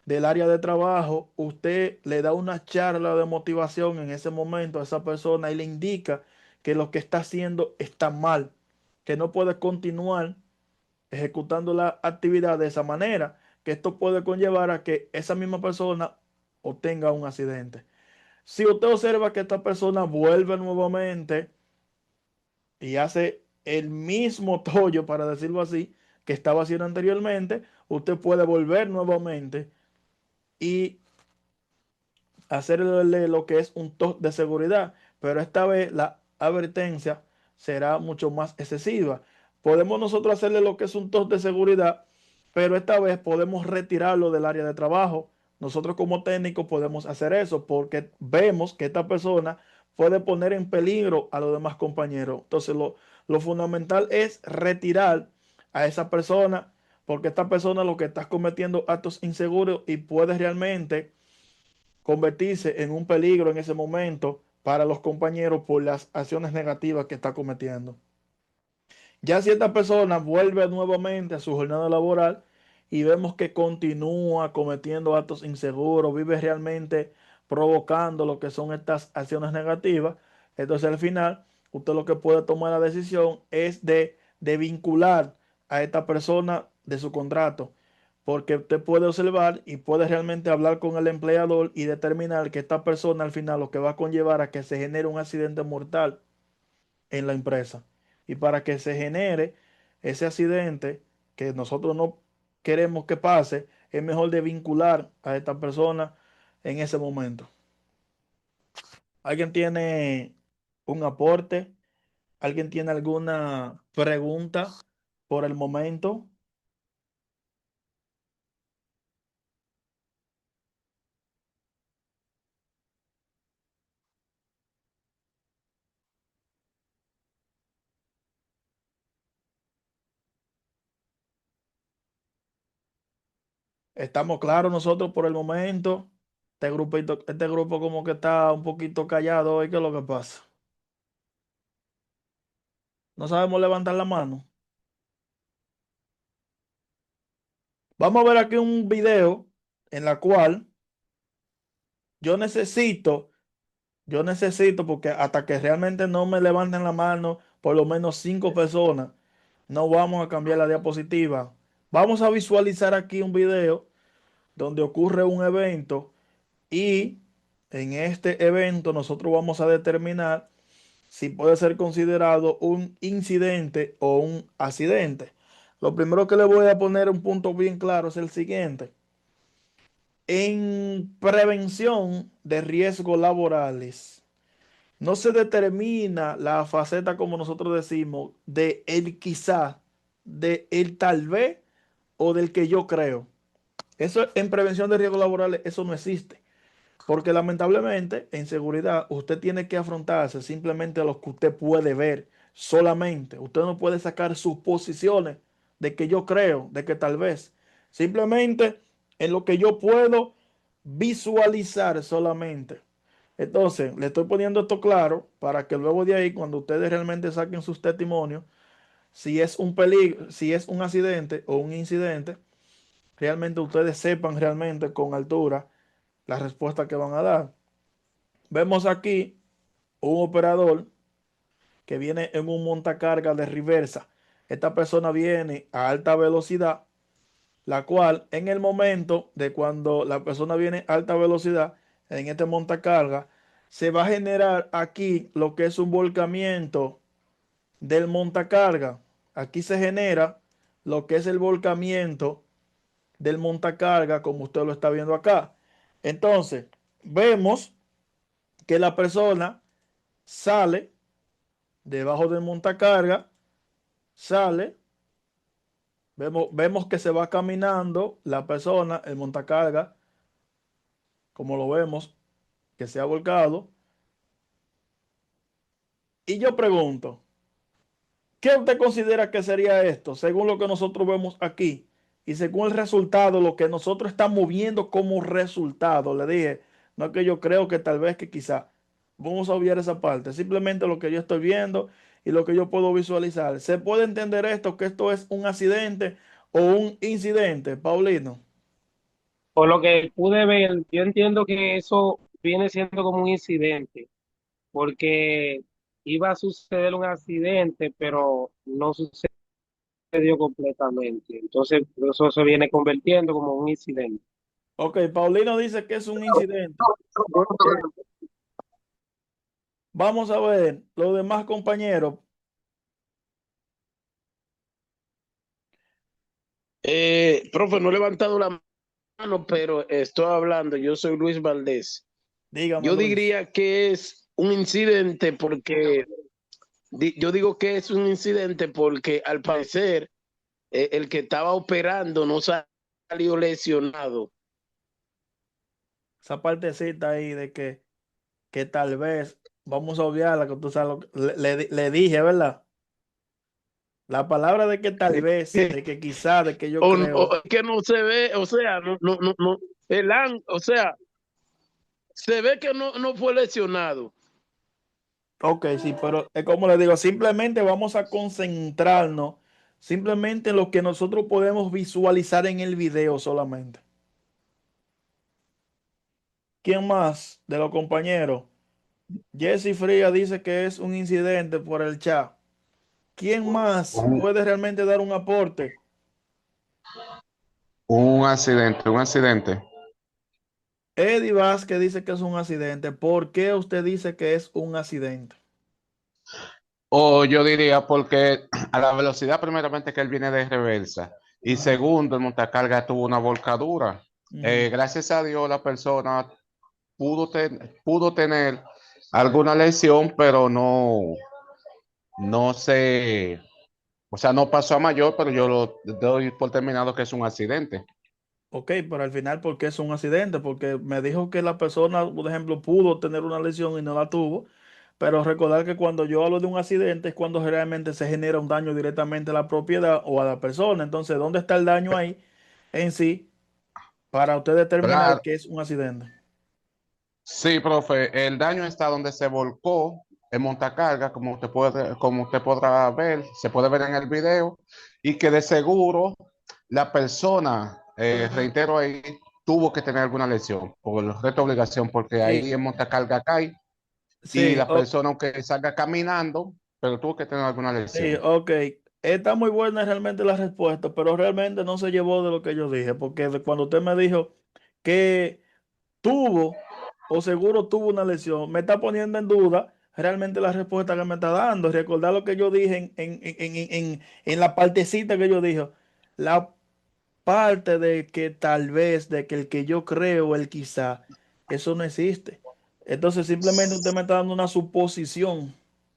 del área de trabajo, usted le da una charla de motivación en ese momento a esa persona y le indica que lo que está haciendo está mal, que no puede continuar ejecutando la actividad de esa manera, que esto puede conllevar a que esa misma persona obtenga un accidente. Si usted observa que esta persona vuelve nuevamente y hace el mismo tollo, para decirlo así, que estaba haciendo anteriormente, usted puede volver nuevamente y hacerle lo que es un TOC de seguridad, pero esta vez la advertencia será mucho más excesiva. Podemos nosotros hacerle lo que es un TOC de seguridad, pero esta vez podemos retirarlo del área de trabajo. Nosotros como técnicos podemos hacer eso porque vemos que esta persona puede poner en peligro a los demás compañeros. Entonces lo fundamental es retirar a esa persona porque esta persona lo que está cometiendo actos inseguros y puede realmente convertirse en un peligro en ese momento para los compañeros por las acciones negativas que está cometiendo. Ya si esta persona vuelve nuevamente a su jornada laboral y vemos que continúa cometiendo actos inseguros, vive realmente provocando lo que son estas acciones negativas, entonces al final usted lo que puede tomar la decisión es de vincular a esta persona de su contrato, porque usted puede observar y puede realmente hablar con el empleador y determinar que esta persona al final lo que va a conllevar a que se genere un accidente mortal en la empresa. Y para que se genere ese accidente que nosotros no queremos que pase, es mejor de vincular a esta persona en ese momento. ¿Alguien tiene un aporte? ¿Alguien tiene alguna pregunta por el momento? Estamos claros nosotros por el momento. Este grupo como que está un poquito callado hoy. ¿Qué es lo que pasa? No sabemos levantar la mano. Vamos a ver aquí un video en la cual yo necesito, porque hasta que realmente no me levanten la mano, por lo menos 5 personas, no vamos a cambiar la diapositiva. Vamos a visualizar aquí un video donde ocurre un evento y en este evento nosotros vamos a determinar si puede ser considerado un incidente o un accidente. Lo primero que le voy a poner un punto bien claro es el siguiente. En prevención de riesgos laborales, no se determina la faceta, como nosotros decimos, de el quizá, de el tal vez o del que yo creo. Eso en prevención de riesgos laborales, eso no existe. Porque lamentablemente en seguridad usted tiene que afrontarse simplemente a lo que usted puede ver solamente. Usted no puede sacar suposiciones de que yo creo, de que tal vez. Simplemente en lo que yo puedo visualizar solamente. Entonces, le estoy poniendo esto claro para que luego de ahí, cuando ustedes realmente saquen sus testimonios, si es un peligro, si es un accidente o un incidente, realmente ustedes sepan realmente con altura la respuesta que van a dar. Vemos aquí un operador que viene en un montacarga de reversa. Esta persona viene a alta velocidad, la cual en el momento de cuando la persona viene a alta velocidad en este montacarga, se va a generar aquí lo que es un volcamiento del montacarga. Aquí se genera lo que es el volcamiento del montacarga, como usted lo está viendo acá. Entonces, vemos que la persona sale debajo del montacarga, sale, vemos que se va caminando la persona, el montacarga, como lo vemos, que se ha volcado. Y yo pregunto, ¿qué usted considera que sería esto, según lo que nosotros vemos aquí? Y según el resultado, lo que nosotros estamos viendo como resultado, le dije, no es que yo creo que tal vez que quizá, vamos a obviar esa parte, simplemente lo que yo estoy viendo y lo que yo puedo visualizar. ¿Se puede entender esto, que esto es un accidente o un incidente, Paulino? Por lo que pude ver, yo entiendo que eso viene siendo como un incidente, porque iba a suceder un accidente, pero no sucedió completamente. Entonces, eso se viene convirtiendo como un incidente. Ok, Paulino dice que es un incidente. Vamos a ver los demás compañeros. Profe, no he levantado la mano, pero estoy hablando. Yo soy Luis Valdés. Dígame, Yo Luis. diría que es un incidente porque, yo digo que es un incidente porque al parecer el que estaba operando no salió lesionado. Esa partecita ahí de que tal vez, vamos a obviarla, que tú sabes lo que le dije, ¿verdad? La palabra de que tal vez, de que quizá, de que yo creo. Que no se ve, o sea, no, o sea, se ve que no fue lesionado. Ok, sí, pero es como le digo, simplemente vamos a concentrarnos simplemente en lo que nosotros podemos visualizar en el video solamente. ¿Quién más de los compañeros? Jesse Fría dice que es un incidente por el chat. ¿Quién más Un, puede realmente dar un aporte? un accidente, un accidente. Eddie Vázquez dice que es un accidente. ¿Por qué usted dice que es un accidente? O yo diría porque a la velocidad primeramente que él viene de reversa y Ajá. segundo el montacarga tuvo una volcadura. Ujú. Gracias a Dios la persona pudo tener alguna lesión, pero no se, o sea, no pasó a mayor, pero yo lo doy por terminado que es un accidente. Ok, pero al final, ¿por qué es un accidente? Porque me dijo que la persona, por ejemplo, pudo tener una lesión y no la tuvo. Pero recordar que cuando yo hablo de un accidente es cuando realmente se genera un daño directamente a la propiedad o a la persona. Entonces, ¿dónde está el daño ahí en sí? para usted determinar Claro, que es un accidente. sí, profe, el daño está donde se volcó el montacarga, como usted podrá ver, se puede ver en el video, y que de seguro la persona, reitero ahí, tuvo que tener alguna lesión por reto de obligación, porque Sí, ahí el montacarga cae y sí, la persona, aunque salga caminando, pero tuvo que tener alguna sí, lesión. ok. Está muy buena realmente la respuesta, pero realmente no se llevó de lo que yo dije, porque cuando usted me dijo que tuvo o seguro tuvo una lesión, me está poniendo en duda realmente la respuesta que me está dando. Recordar lo que yo dije en la partecita que yo dije, la parte de que tal vez, de que el que yo creo, el quizá, eso no existe. Entonces simplemente usted me está dando una suposición.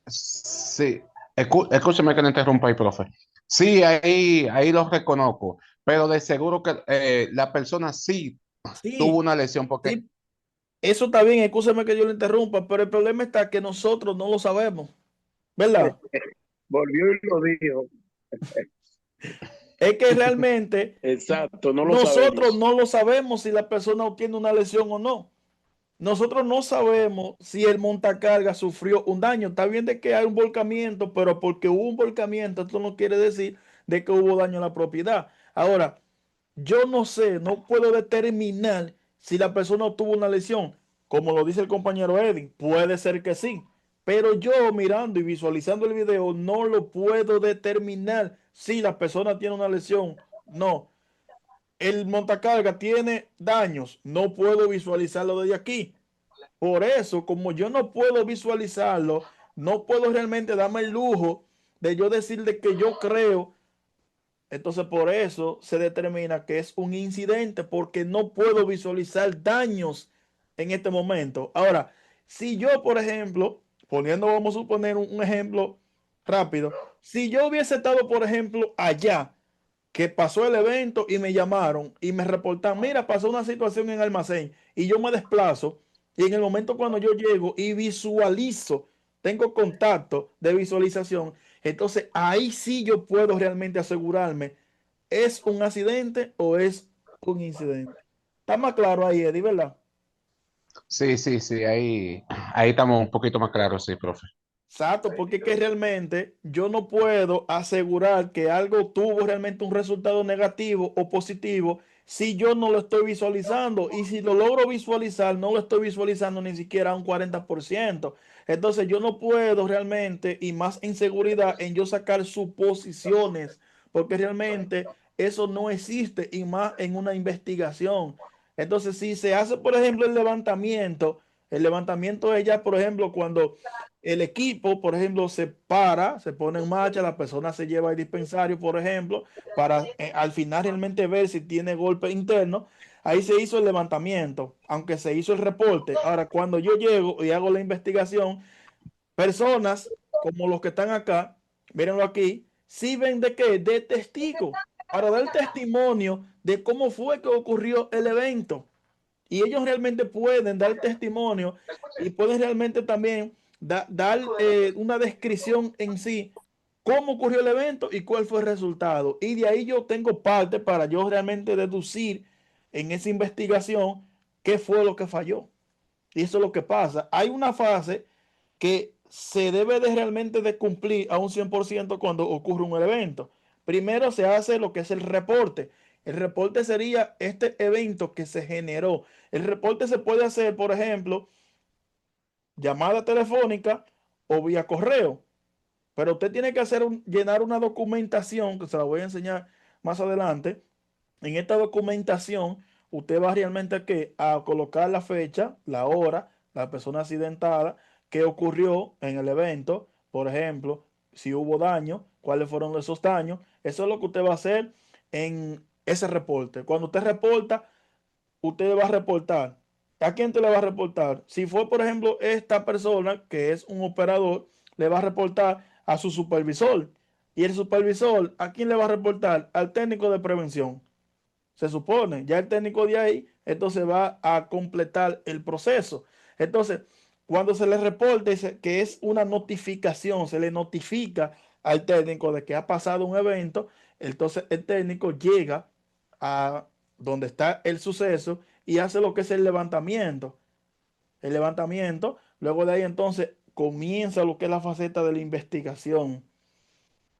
Sí, escúcheme que le interrumpa ahí, profe. Sí, ahí lo reconozco, pero de seguro que la persona sí tuvo Sí, una lesión, porque sí, eso está bien, escúcheme que yo lo interrumpa, pero el problema está que nosotros no lo sabemos, ¿verdad? Volvió y lo dijo. Es que realmente Exacto, no lo nosotros sabemos. no lo sabemos si la persona obtiene una lesión o no. Nosotros no sabemos si el montacarga sufrió un daño. Está bien de que hay un volcamiento, pero porque hubo un volcamiento, esto no quiere decir de que hubo daño a la propiedad. Ahora, yo no sé, no puedo determinar si la persona obtuvo una lesión. Como lo dice el compañero Eddie, puede ser que sí. Pero yo mirando y visualizando el video no lo puedo determinar si la persona tiene una lesión. No. El montacarga tiene daños. No puedo visualizarlo desde aquí. Por eso, como yo no puedo visualizarlo, no puedo realmente darme el lujo de yo decir de que yo creo. Entonces, por eso se determina que es un incidente, porque no puedo visualizar daños en este momento. Ahora, si yo, por ejemplo, poniendo, vamos a suponer un ejemplo rápido, si yo hubiese estado, por ejemplo, allá, que pasó el evento y me llamaron y me reportan, mira, pasó una situación en el almacén y yo me desplazo y en el momento cuando yo llego y visualizo, tengo contacto de visualización, entonces ahí sí yo puedo realmente asegurarme, ¿es un accidente o es un incidente? Está más claro ahí, Eddie, ¿verdad? sí, sí, sí, ahí estamos un poquito más claros, sí, profe. Exacto, porque es que realmente yo no puedo asegurar que algo tuvo realmente un resultado negativo o positivo si yo no lo estoy visualizando. Y si lo logro visualizar, no lo estoy visualizando ni siquiera a un 40%. Entonces yo no puedo realmente, y más inseguridad en yo sacar suposiciones, porque realmente eso no existe, y más en una investigación. Entonces, si se hace, por ejemplo, el levantamiento es ya, por ejemplo, cuando el equipo, por ejemplo, se para, se pone en marcha, la persona se lleva al dispensario, por ejemplo, para al final realmente ver si tiene golpe interno. Ahí se hizo el levantamiento, aunque se hizo el reporte. Ahora, cuando yo llego y hago la investigación, personas como los que están acá, mírenlo aquí, sirven de qué? De testigo, para dar testimonio de cómo fue que ocurrió el evento. Y ellos realmente pueden dar testimonio y pueden realmente también dar una descripción en sí, cómo ocurrió el evento y cuál fue el resultado. Y de ahí yo tengo parte para yo realmente deducir en esa investigación qué fue lo que falló. Y eso es lo que pasa. Hay una fase que se debe de realmente de cumplir a un 100% cuando ocurre un evento. Primero se hace lo que es el reporte. El reporte sería este evento que se generó. El reporte se puede hacer, por ejemplo, llamada telefónica o vía correo. Pero usted tiene que llenar una documentación que se la voy a enseñar más adelante. En esta documentación, usted va realmente a colocar la fecha, la hora, la persona accidentada, qué ocurrió en el evento, por ejemplo, si hubo daño, cuáles fueron esos daños. Eso es lo que usted va a hacer en ese reporte. Cuando usted reporta, usted va a reportar. ¿A quién te le va a reportar? Si fue, por ejemplo, esta persona que es un operador, le va a reportar a su supervisor. Y el supervisor, ¿a quién le va a reportar? Al técnico de prevención. Se supone, ya el técnico de ahí, entonces va a completar el proceso. Entonces, cuando se le reporte que es una notificación, se le notifica al técnico de que ha pasado un evento, entonces el técnico llega a donde está el suceso y hace lo que es el levantamiento. El levantamiento, luego de ahí entonces comienza lo que es la faceta de la investigación.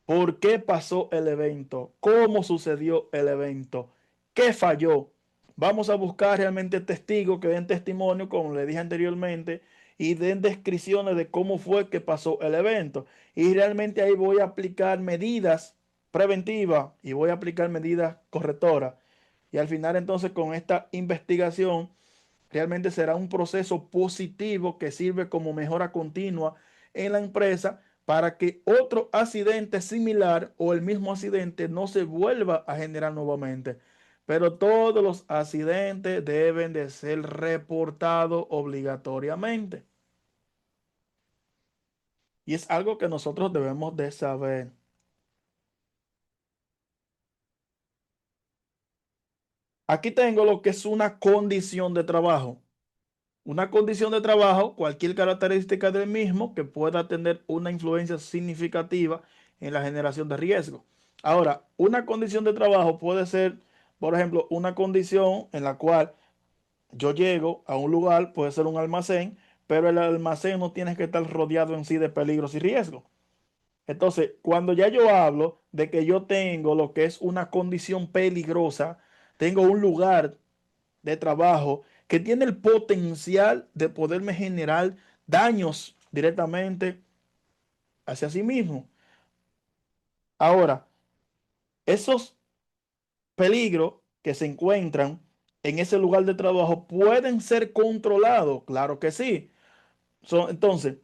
¿Por qué pasó el evento? ¿Cómo sucedió el evento? ¿Qué falló? Vamos a buscar realmente testigos que den testimonio, como le dije anteriormente, y den descripciones de cómo fue que pasó el evento. Y realmente ahí voy a aplicar medidas preventivas y voy a aplicar medidas correctoras. Y al final entonces con esta investigación realmente será un proceso positivo que sirve como mejora continua en la empresa para que otro accidente similar o el mismo accidente no se vuelva a generar nuevamente. Pero todos los accidentes deben de ser reportados obligatoriamente. Y es algo que nosotros debemos de saber. Aquí tengo lo que es una condición de trabajo. Una condición de trabajo, cualquier característica del mismo que pueda tener una influencia significativa en la generación de riesgo. Ahora, una condición de trabajo puede ser, por ejemplo, una condición en la cual yo llego a un lugar, puede ser un almacén, pero el almacén no tiene que estar rodeado en sí de peligros y riesgos. Entonces, cuando ya yo hablo de que yo tengo lo que es una condición peligrosa, tengo un lugar de trabajo que tiene el potencial de poderme generar daños directamente hacia sí mismo. Ahora, esos peligros que se encuentran en ese lugar de trabajo pueden ser controlados, claro que sí. Entonces,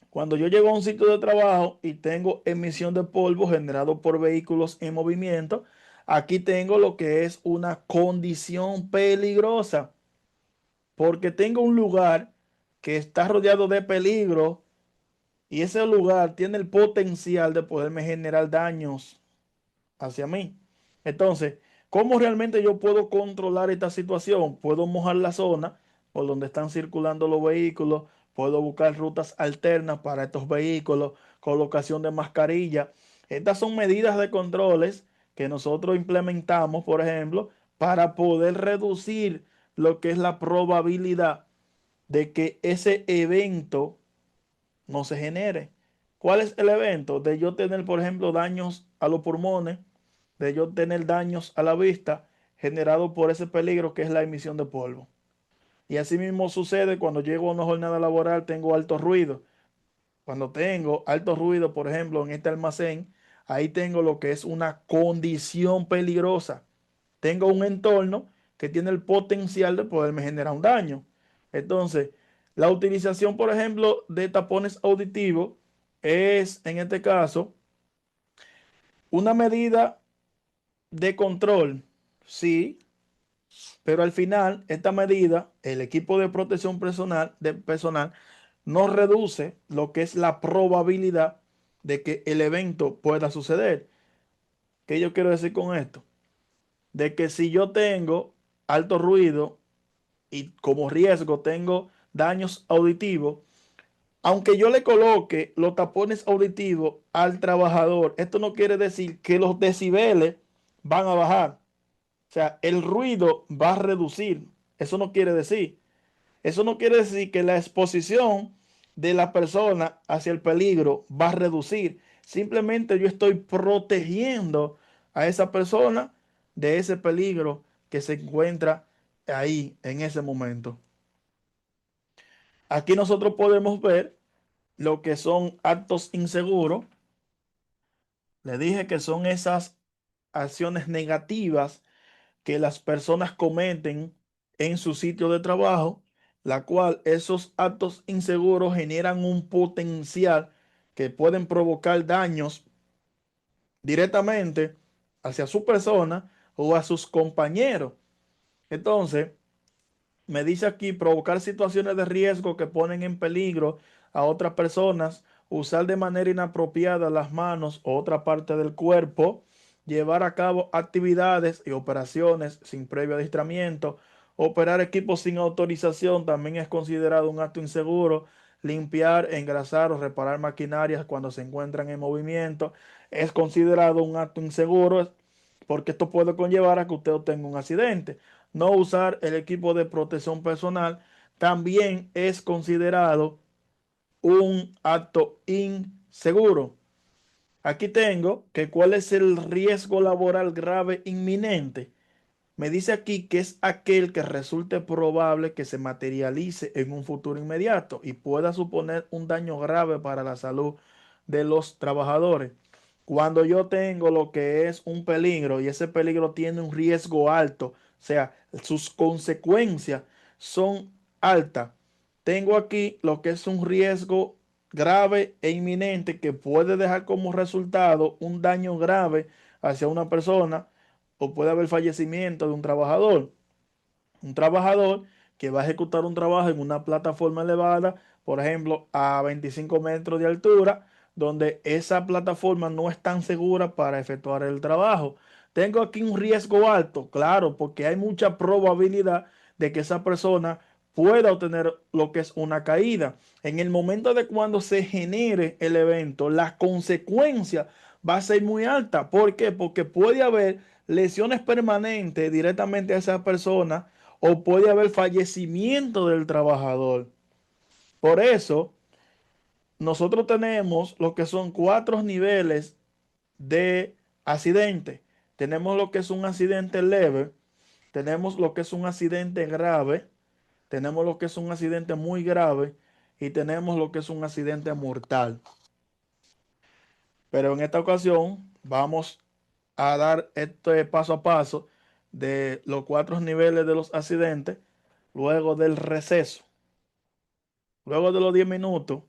cuando yo llego a un sitio de trabajo y tengo emisión de polvo generado por vehículos en movimiento, aquí tengo lo que es una condición peligrosa, porque tengo un lugar que está rodeado de peligro y ese lugar tiene el potencial de poderme generar daños hacia mí. Entonces, ¿cómo realmente yo puedo controlar esta situación? Puedo mojar la zona por donde están circulando los vehículos, puedo buscar rutas alternas para estos vehículos, colocación de mascarilla. Estas son medidas de controles que nosotros implementamos, por ejemplo, para poder reducir lo que es la probabilidad de que ese evento no se genere. ¿Cuál es el evento? De yo tener, por ejemplo, daños a los pulmones, de yo tener daños a la vista generado por ese peligro que es la emisión de polvo. Y así mismo sucede cuando llego a una jornada laboral, tengo alto ruido. Cuando tengo alto ruido, por ejemplo, en este almacén, ahí tengo lo que es una condición peligrosa. Tengo un entorno que tiene el potencial de poderme generar un daño. Entonces, la utilización, por ejemplo, de tapones auditivos es, en este caso, una medida de control, sí, pero al final, esta medida, el equipo de protección personal no reduce lo que es la probabilidad de que el evento pueda suceder. ¿Qué yo quiero decir con esto? De que si yo tengo alto ruido y como riesgo tengo daños auditivos, aunque yo le coloque los tapones auditivos al trabajador, esto no quiere decir que los decibeles van a bajar. O sea, el ruido va a reducir. Eso no quiere decir. Eso no quiere decir que la exposición de la persona hacia el peligro va a reducir. Simplemente yo estoy protegiendo a esa persona de ese peligro que se encuentra ahí en ese momento. Aquí nosotros podemos ver lo que son actos inseguros. Le dije que son esas acciones negativas que las personas cometen en su sitio de trabajo, la cual esos actos inseguros generan un potencial que pueden provocar daños directamente hacia su persona o a sus compañeros. Entonces, me dice aquí provocar situaciones de riesgo que ponen en peligro a otras personas, usar de manera inapropiada las manos o otra parte del cuerpo, llevar a cabo actividades y operaciones sin previo adiestramiento, operar equipos sin autorización también es considerado un acto inseguro, limpiar, engrasar o reparar maquinarias cuando se encuentran en movimiento es considerado un acto inseguro. porque esto puede conllevar a que usted obtenga un accidente. No usar el equipo de protección personal también es considerado un acto inseguro. Aquí tengo que cuál es el riesgo laboral grave inminente. Me dice aquí que es aquel que resulte probable que se materialice en un futuro inmediato y pueda suponer un daño grave para la salud de los trabajadores. Cuando yo tengo lo que es un peligro y ese peligro tiene un riesgo alto, o sea, sus consecuencias son altas. Tengo aquí lo que es un riesgo grave e inminente que puede dejar como resultado un daño grave hacia una persona o puede haber fallecimiento de un trabajador. Un trabajador que va a ejecutar un trabajo en una plataforma elevada, por ejemplo, a 25 metros de altura, donde esa plataforma no es tan segura para efectuar el trabajo. Tengo aquí un riesgo alto, claro, porque hay mucha probabilidad de que esa persona pueda obtener lo que es una caída. En el momento de cuando se genere el evento, la consecuencia va a ser muy alta. ¿Por qué? Porque puede haber lesiones permanentes directamente a esa persona o puede haber fallecimiento del trabajador. Por eso, nosotros tenemos lo que son 4 niveles de accidente. Tenemos lo que es un accidente leve, tenemos lo que es un accidente grave, tenemos lo que es un accidente muy grave y tenemos lo que es un accidente mortal. Pero en esta ocasión vamos a dar este paso a paso de los 4 niveles de los accidentes luego del receso. Luego de los 10 minutos,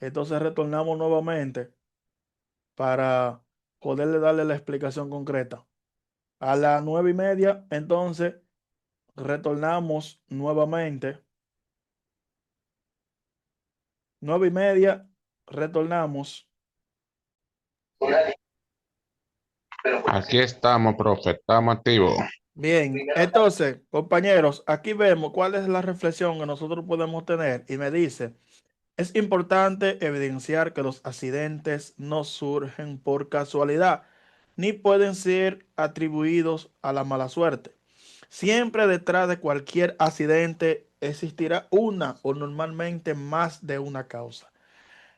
entonces retornamos nuevamente para poderle darle la explicación concreta. A las 9:30, entonces retornamos nuevamente. 9:30, retornamos. Aquí estamos, profe, estamos activos. Bien, entonces, compañeros, aquí vemos cuál es la reflexión que nosotros podemos tener y me dice, es importante evidenciar que los accidentes no surgen por casualidad, ni pueden ser atribuidos a la mala suerte. Siempre detrás de cualquier accidente existirá una o normalmente más de una causa.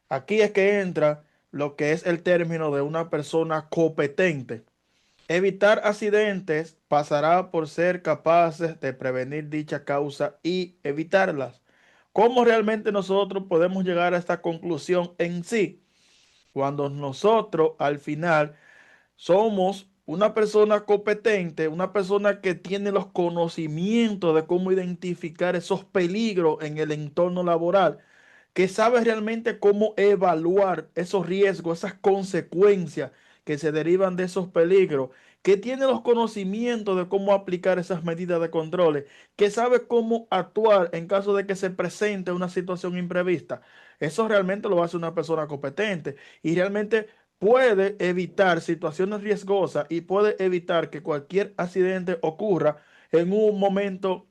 Aquí es que entra lo que es el término de una persona competente. Evitar accidentes pasará por ser capaces de prevenir dicha causa y evitarlas. ¿Cómo realmente nosotros podemos llegar a esta conclusión en sí? Cuando nosotros al final somos una persona competente, una persona que tiene los conocimientos de cómo identificar esos peligros en el entorno laboral, que sabe realmente cómo evaluar esos riesgos, esas consecuencias que se derivan de esos peligros, que tiene los conocimientos de cómo aplicar esas medidas de controles, que sabe cómo actuar en caso de que se presente una situación imprevista. Eso realmente lo hace una persona competente y realmente puede evitar situaciones riesgosas y puede evitar que cualquier accidente ocurra en un momento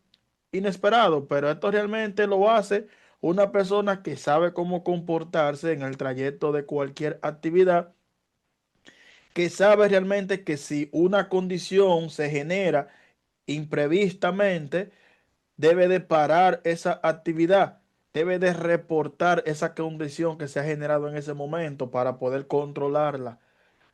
inesperado, pero esto realmente lo hace una persona que sabe cómo comportarse en el trayecto de cualquier actividad, que sabe realmente que si una condición se genera imprevistamente, debe de parar esa actividad, debe de reportar esa condición que se ha generado en ese momento para poder controlarla.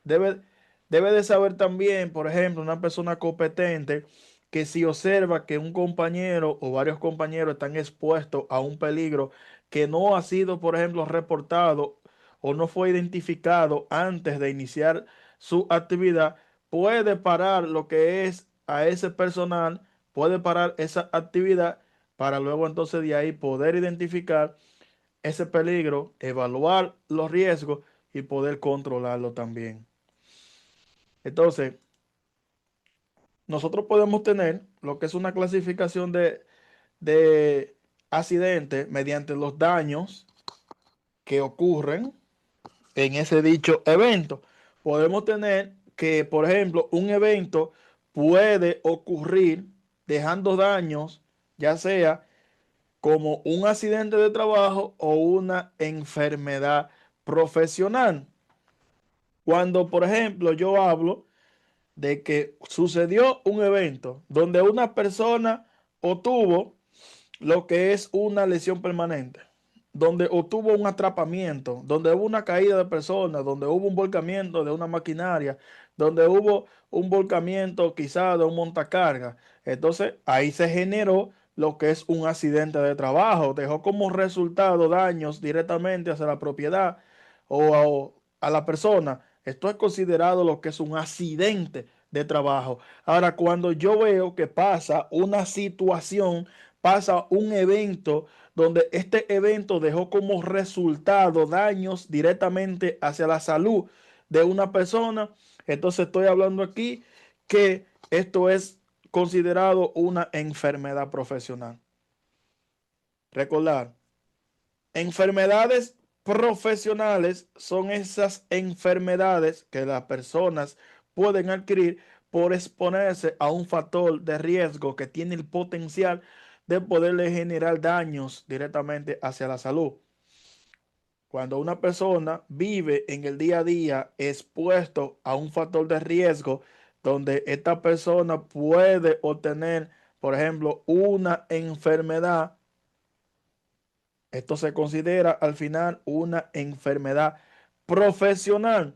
Debe, debe de saber también, por ejemplo, una persona competente que si observa que un compañero o varios compañeros están expuestos a un peligro que no ha sido, por ejemplo, reportado o no fue identificado antes de iniciar su actividad, puede parar lo que es a ese personal, puede parar esa actividad para luego entonces de ahí poder identificar ese peligro, evaluar los riesgos y poder controlarlo también. Entonces, nosotros podemos tener lo que es una clasificación de accidentes mediante los daños que ocurren en ese dicho evento. Podemos tener que, por ejemplo, un evento puede ocurrir dejando daños, ya sea como un accidente de trabajo o una enfermedad profesional. Cuando, por ejemplo, yo hablo de que sucedió un evento donde una persona obtuvo lo que es una lesión permanente, donde obtuvo un atrapamiento, donde hubo una caída de personas, donde hubo un volcamiento de una maquinaria, donde hubo un volcamiento quizá de un montacarga. Entonces ahí se generó lo que es un accidente de trabajo, dejó como resultado daños directamente hacia la propiedad o a la persona. Esto es considerado lo que es un accidente de trabajo. Ahora, cuando yo veo que pasa una situación, pasa un evento donde este evento dejó como resultado daños directamente hacia la salud de una persona, entonces estoy hablando aquí que esto es considerado una enfermedad profesional. Recordar, enfermedades profesionales son esas enfermedades que las personas pueden adquirir por exponerse a un factor de riesgo que tiene el potencial de poderle generar daños directamente hacia la salud. Cuando una persona vive en el día a día expuesto a un factor de riesgo donde esta persona puede obtener, por ejemplo, una enfermedad, esto se considera al final una enfermedad profesional.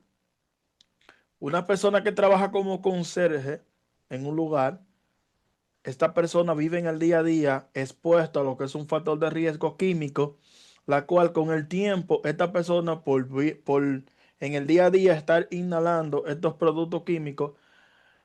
Una persona que trabaja como conserje en un lugar, esta persona vive en el día a día expuesto a lo que es un factor de riesgo químico, la cual con el tiempo esta persona por en el día a día estar inhalando estos productos químicos,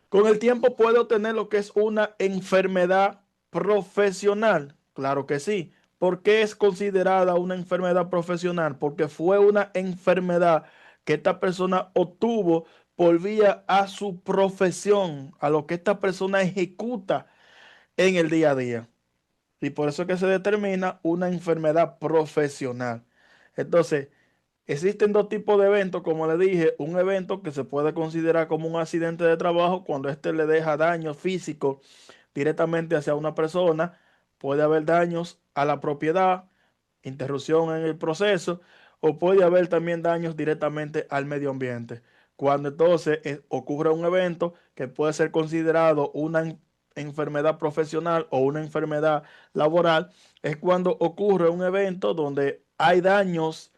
con el tiempo puede obtener lo que es una enfermedad profesional. Claro que sí. ¿Por qué es considerada una enfermedad profesional? Porque fue una enfermedad que esta persona obtuvo por vía a su profesión, a lo que esta persona ejecuta en el día a día. Y por eso es que se determina una enfermedad profesional. Entonces, existen dos tipos de eventos, como le dije, un evento que se puede considerar como un accidente de trabajo cuando éste le deja daño físico directamente hacia una persona, puede haber daños a la propiedad, interrupción en el proceso, o puede haber también daños directamente al medio ambiente. Cuando entonces ocurre un evento que puede ser considerado una enfermedad profesional o una enfermedad laboral, es cuando ocurre un evento donde hay daños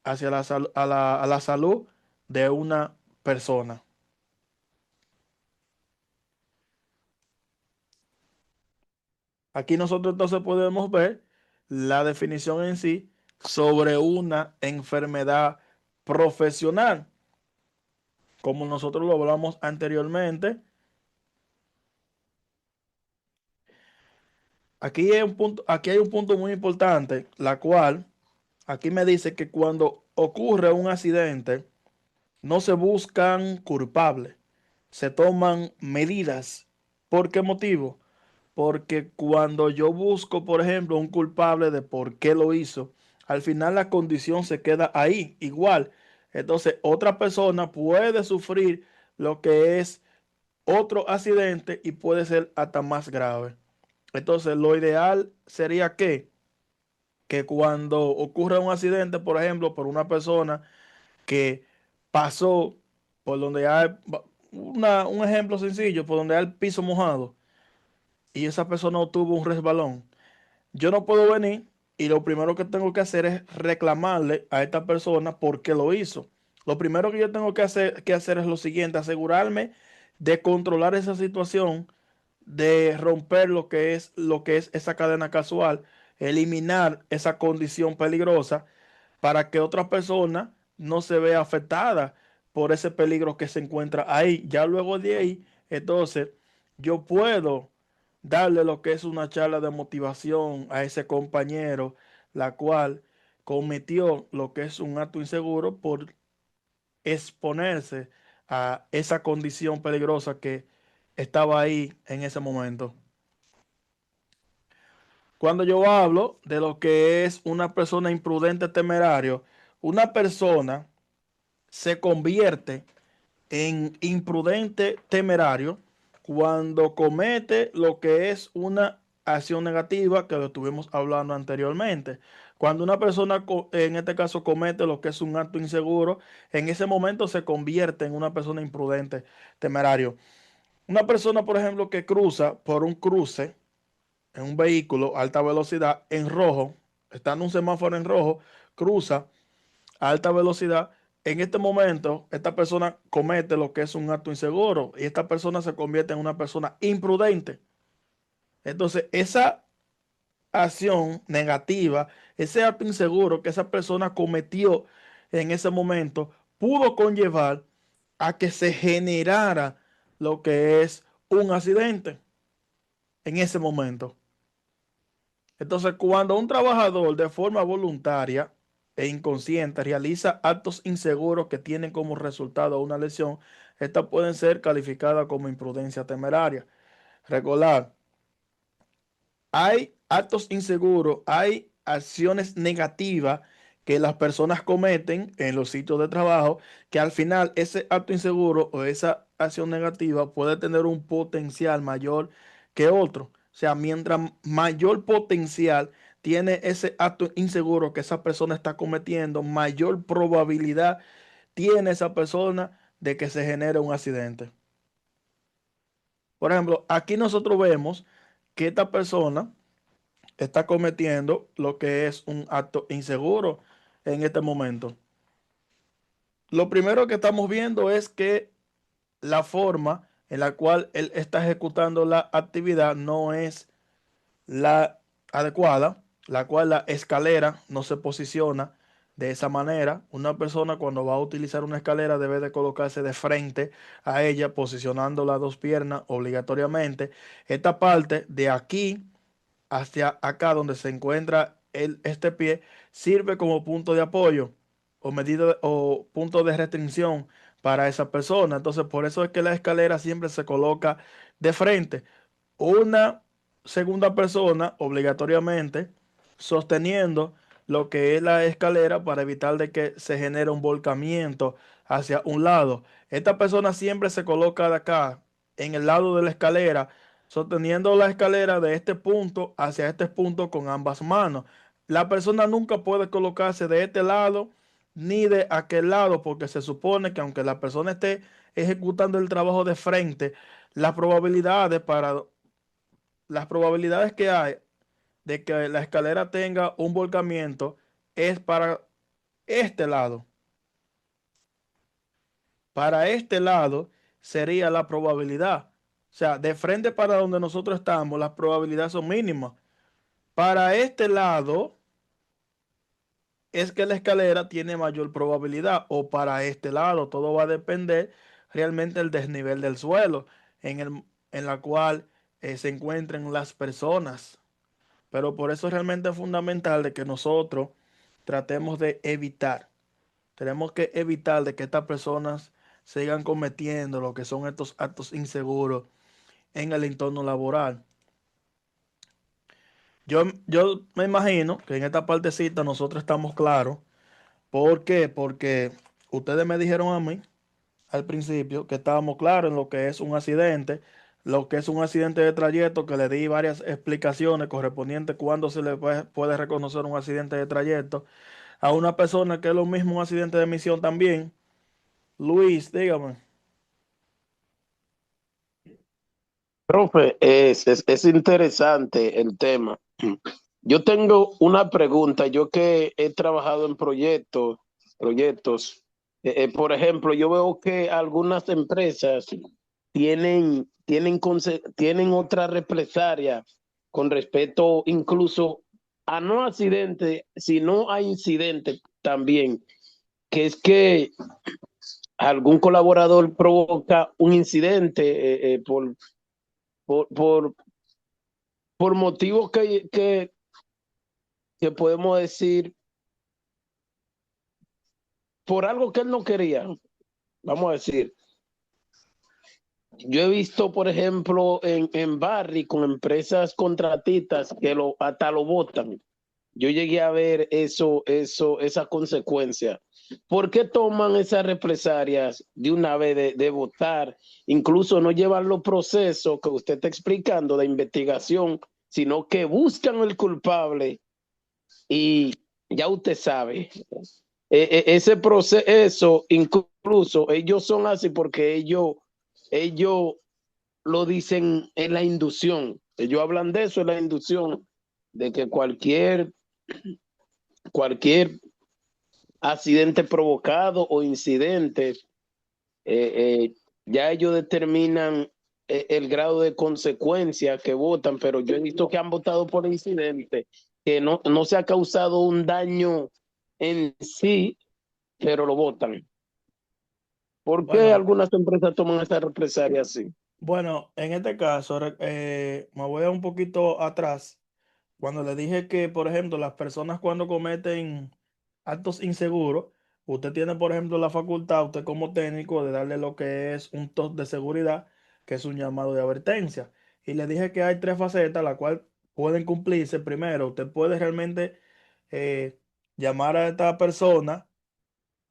hacia a la salud de una persona. Aquí nosotros entonces podemos ver la definición en sí sobre una enfermedad profesional. Como nosotros lo hablamos anteriormente, aquí hay un punto muy importante, la cual aquí me dice que cuando ocurre un accidente, no se buscan culpables, se toman medidas. ¿Por qué motivo? Porque cuando yo busco, por ejemplo, un culpable de por qué lo hizo, al final la condición se queda ahí, igual. Entonces, otra persona puede sufrir lo que es otro accidente y puede ser hasta más grave. Entonces, lo ideal sería que cuando ocurra un accidente, por ejemplo, por una persona que pasó por donde hay un ejemplo sencillo, por donde hay el piso mojado y esa persona obtuvo un resbalón. Yo no puedo venir y lo primero que tengo que hacer es reclamarle a esta persona por qué lo hizo. Lo primero que yo tengo que hacer es lo siguiente, asegurarme de controlar esa situación, de romper lo que es esa cadena casual, eliminar esa condición peligrosa para que otra persona no se vea afectada por ese peligro que se encuentra ahí. Ya luego de ahí, entonces, yo puedo darle lo que es una charla de motivación a ese compañero, la cual cometió lo que es un acto inseguro por exponerse a esa condición peligrosa que estaba ahí en ese momento. Cuando yo hablo de lo que es una persona imprudente temerario, una persona se convierte en imprudente temerario cuando comete lo que es una acción negativa que lo estuvimos hablando anteriormente. Cuando una persona, en este caso, comete lo que es un acto inseguro, en ese momento se convierte en una persona imprudente, temerario. Una persona, por ejemplo, que cruza por un cruce en un vehículo a alta velocidad en rojo, está en un semáforo en rojo, cruza a alta velocidad. En este momento, esta persona comete lo que es un acto inseguro y esta persona se convierte en una persona imprudente. Entonces, esa acción negativa, ese acto inseguro que esa persona cometió en ese momento, pudo conllevar a que se generara lo que es un accidente en ese momento. Entonces, cuando un trabajador de forma voluntaria e inconsciente realiza actos inseguros que tienen como resultado una lesión, estas pueden ser calificadas como imprudencia temeraria. Recordar, hay actos inseguros, hay acciones negativas que las personas cometen en los sitios de trabajo, que al final ese acto inseguro o esa acción negativa puede tener un potencial mayor que otro. O sea, mientras mayor potencial tiene ese acto inseguro que esa persona está cometiendo, mayor probabilidad tiene esa persona de que se genere un accidente. Por ejemplo, aquí nosotros vemos que esta persona está cometiendo lo que es un acto inseguro en este momento. Lo primero que estamos viendo es que la forma en la cual él está ejecutando la actividad no es la adecuada, la cual la escalera no se posiciona de esa manera. Una persona cuando va a utilizar una escalera debe de colocarse de frente a ella, posicionando las dos piernas obligatoriamente. Esta parte de aquí hacia acá donde se encuentra este pie sirve como punto de apoyo o medida o punto de restricción para esa persona. Entonces, por eso es que la escalera siempre se coloca de frente. Una segunda persona obligatoriamente sosteniendo lo que es la escalera para evitar de que se genere un volcamiento hacia un lado. Esta persona siempre se coloca de acá en el lado de la escalera, sosteniendo la escalera de este punto hacia este punto con ambas manos. La persona nunca puede colocarse de este lado ni de aquel lado, porque se supone que aunque la persona esté ejecutando el trabajo de frente, las probabilidades para las probabilidades que hay de que la escalera tenga un volcamiento es para este lado. Para este lado sería la probabilidad. O sea, de frente para donde nosotros estamos, las probabilidades son mínimas. Para este lado es que la escalera tiene mayor probabilidad, o para este lado. Todo va a depender realmente del desnivel del suelo en la cual se encuentren las personas. Pero por eso es realmente fundamental de que nosotros tratemos de evitar. Tenemos que evitar de que estas personas sigan cometiendo lo que son estos actos inseguros en el entorno laboral. Yo me imagino que en esta partecita nosotros estamos claros. ¿Por qué? Porque ustedes me dijeron a mí al principio que estábamos claros en lo que es un accidente, lo que es un accidente de trayecto, que le di varias explicaciones correspondientes cuando se le puede reconocer un accidente de trayecto a una persona que es lo mismo un accidente de misión también. Luis, dígame. Profe, es interesante el tema. Yo tengo una pregunta. Yo que he trabajado en proyectos, por ejemplo, yo veo que algunas empresas tienen otra represalia con respecto incluso a no accidente, sino a incidente también, que es que algún colaborador provoca un incidente por, por, por motivos que podemos decir, por algo que él no quería, vamos a decir. Yo he visto, por ejemplo, en Barry con empresas contratistas que hasta lo votan. Yo llegué a ver esa consecuencia. ¿Por qué toman esas represalias de una vez de votar? Incluso no llevan los procesos que usted está explicando de investigación sino que buscan el culpable y ya usted sabe, ese proceso, incluso ellos son así porque ellos lo dicen en la inducción. Ellos hablan de eso en la inducción, de que cualquier accidente provocado o incidente, ya ellos determinan el grado de consecuencia que votan, pero yo he visto que han votado por incidente, que no se ha causado un daño en sí, pero lo votan. ¿Por qué Bueno, algunas empresas toman esa represalia así? bueno, en este caso, me voy a un poquito atrás. Cuando le dije que, por ejemplo, las personas cuando cometen actos inseguros, usted tiene, por ejemplo, la facultad, usted como técnico, de darle lo que es un TOC de seguridad, que es un llamado de advertencia. Y le dije que hay tres facetas, las cuales pueden cumplirse. Primero, usted puede realmente eh, llamar a esta persona,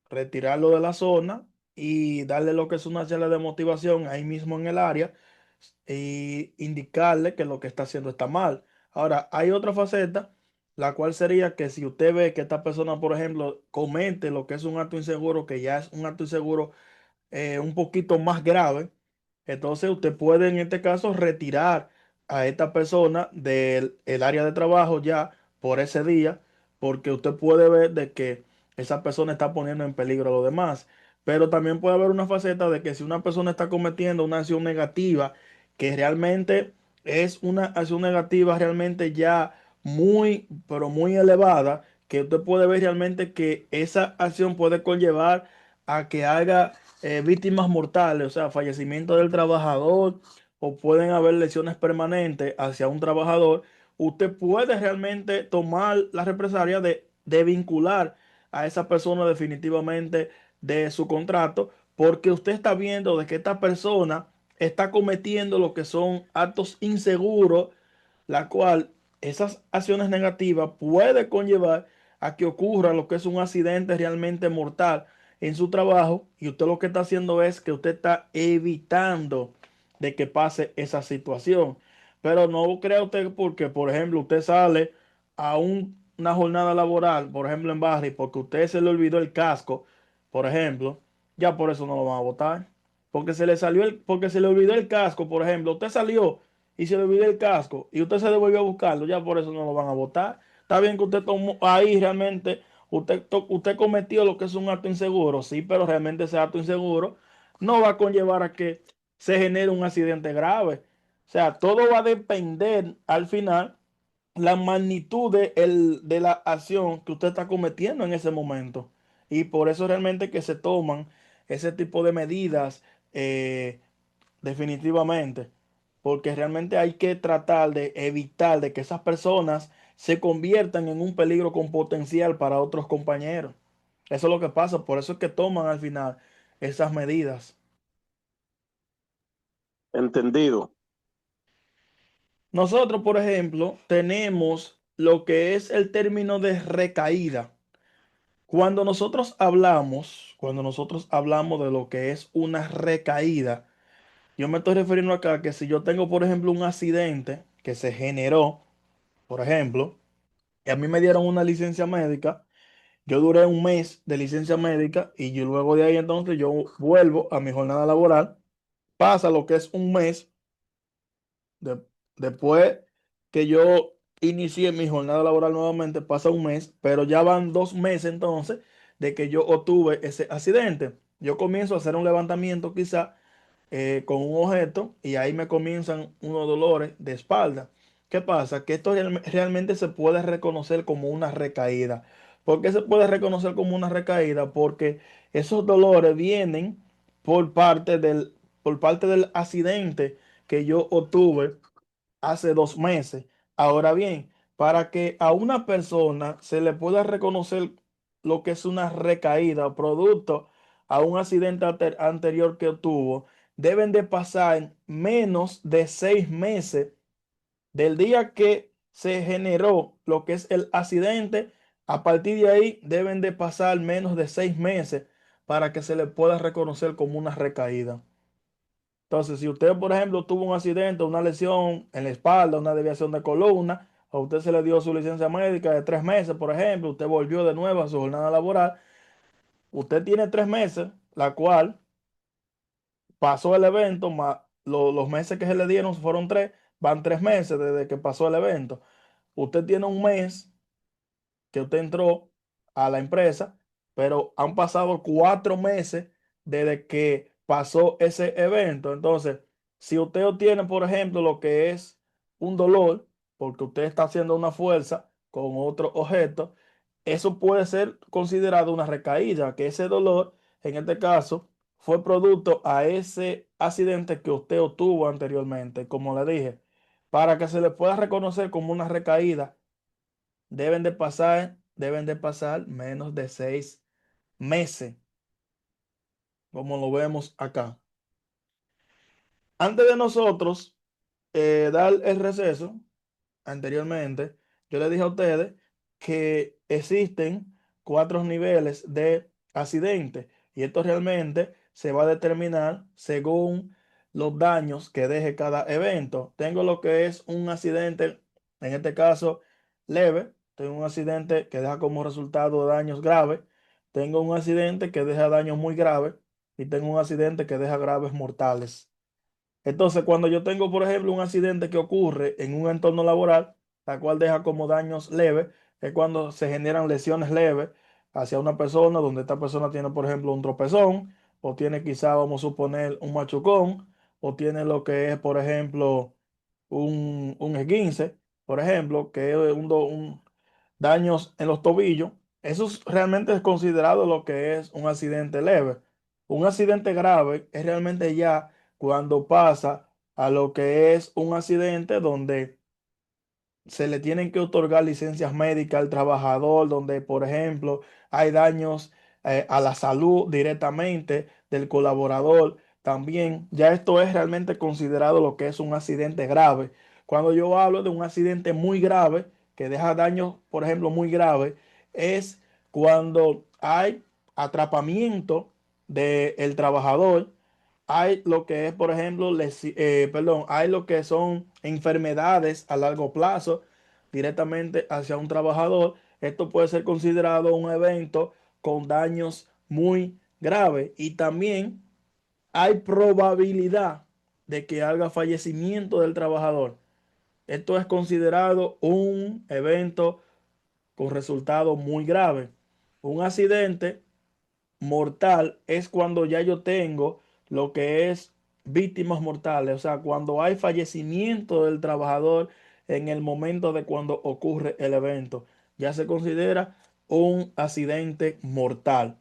retirarlo de la zona y darle lo que es una charla de motivación ahí mismo en el área y indicarle que lo que está haciendo está mal. Ahora, hay otra faceta, la cual sería que si usted ve que esta persona, por ejemplo, comete lo que es un acto inseguro, que ya es un acto inseguro un poquito más grave, entonces usted puede en este caso retirar a esta persona del el área de trabajo ya por ese día, porque usted puede ver de que esa persona está poniendo en peligro a los demás. Pero también puede haber una faceta de que si una persona está cometiendo una acción negativa, que realmente es una acción negativa realmente ya muy, pero muy elevada, que usted puede ver realmente que esa acción puede conllevar a que haga víctimas mortales, o sea, fallecimiento del trabajador, o pueden haber lesiones permanentes hacia un trabajador. Usted puede realmente tomar la represalia de vincular a esa persona definitivamente de su contrato, porque usted está viendo de que esta persona está cometiendo lo que son actos inseguros, la cual esas acciones negativas puede conllevar a que ocurra lo que es un accidente realmente mortal en su trabajo, y usted lo que está haciendo es que usted está evitando de que pase esa situación. Pero no crea usted porque, por ejemplo, usted sale a una jornada laboral, por ejemplo, en Barry, porque a usted se le olvidó el casco, por ejemplo, ya por eso no lo van a votar. Porque se le olvidó el casco, por ejemplo, usted salió y se le olvidó el casco y usted se devolvió a buscarlo, ya por eso no lo van a votar. Está bien que usted tomó ahí realmente, usted cometió lo que es un acto inseguro, sí, pero realmente ese acto inseguro no va a conllevar a que se genere un accidente grave. O sea, todo va a depender al final la magnitud de la acción que usted está cometiendo en ese momento. Y por eso realmente que se toman ese tipo de medidas definitivamente. Porque realmente hay que tratar de evitar de que esas personas se conviertan en un peligro con potencial para otros compañeros. Eso es lo que pasa, por eso es que toman al final esas medidas. Entendido. Nosotros, por ejemplo, tenemos lo que es el término de recaída. Cuando nosotros hablamos de lo que es una recaída, yo me estoy refiriendo acá a que si yo tengo, por ejemplo, un accidente que se generó, por ejemplo, y a mí me dieron una licencia médica, yo duré un mes de licencia médica y yo luego de ahí entonces yo vuelvo a mi jornada laboral, pasa lo que es un mes de- después que yo inicié mi jornada laboral nuevamente, pasa un mes, pero ya van 2 meses entonces de que yo obtuve ese accidente. Yo comienzo a hacer un levantamiento quizá con un objeto y ahí me comienzan unos dolores de espalda. ¿Qué pasa? Que esto realmente se puede reconocer como una recaída. ¿Por qué se puede reconocer como una recaída? Porque esos dolores vienen por parte por parte del accidente que yo obtuve hace 2 meses. Ahora bien, para que a una persona se le pueda reconocer lo que es una recaída producto a un accidente anterior que tuvo, deben de pasar menos de 6 meses del día que se generó lo que es el accidente. A partir de ahí deben de pasar menos de 6 meses para que se le pueda reconocer como una recaída. Entonces, si usted, por ejemplo, tuvo un accidente, una lesión en la espalda, una desviación de columna, a usted se le dio su licencia médica de 3 meses, por ejemplo, usted volvió de nuevo a su jornada laboral, usted tiene 3 meses, la cual pasó el evento, más los meses que se le dieron fueron 3, van 3 meses desde que pasó el evento. Usted tiene un mes que usted entró a la empresa, pero han pasado 4 meses desde que pasó ese evento. Entonces, si usted obtiene, por ejemplo, lo que es un dolor, porque usted está haciendo una fuerza con otro objeto, eso puede ser considerado una recaída, que ese dolor, en este caso, fue producto a ese accidente que usted obtuvo anteriormente, como le dije. Para que se le pueda reconocer como una recaída, deben de pasar menos de 6 meses, como lo vemos acá. Antes de nosotros dar el receso, anteriormente, yo les dije a ustedes que existen 4 niveles de accidente y esto realmente se va a determinar según los daños que deje cada evento. Tengo lo que es un accidente, en este caso leve, tengo un accidente que deja como resultado daños graves, tengo un accidente que deja daños muy graves y tengo un accidente que deja graves mortales. Entonces, cuando yo tengo, por ejemplo, un accidente que ocurre en un entorno laboral, la cual deja como daños leves, es cuando se generan lesiones leves hacia una persona, donde esta persona tiene, por ejemplo, un tropezón, o tiene quizá, vamos a suponer, un machucón, o tiene lo que es, por ejemplo, un esguince, por ejemplo, que es daños en los tobillos. Realmente es considerado lo que es un accidente leve. Un accidente grave es realmente ya cuando pasa a lo que es un accidente donde se le tienen que otorgar licencias médicas al trabajador, donde, por ejemplo, hay daños a la salud directamente del colaborador. También, ya esto es realmente considerado lo que es un accidente grave. Cuando yo hablo de un accidente muy grave, que deja daños, por ejemplo, muy graves, es cuando hay atrapamiento del trabajador, hay lo que es, por ejemplo, hay lo que son enfermedades a largo plazo directamente hacia un trabajador. Esto puede ser considerado un evento con daños muy graves y también hay probabilidad de que haga fallecimiento del trabajador. Esto es considerado un evento con resultado muy grave. Un accidente mortal es cuando ya yo tengo lo que es víctimas mortales, o sea, cuando hay fallecimiento del trabajador en el momento de cuando ocurre el evento, ya se considera un accidente mortal.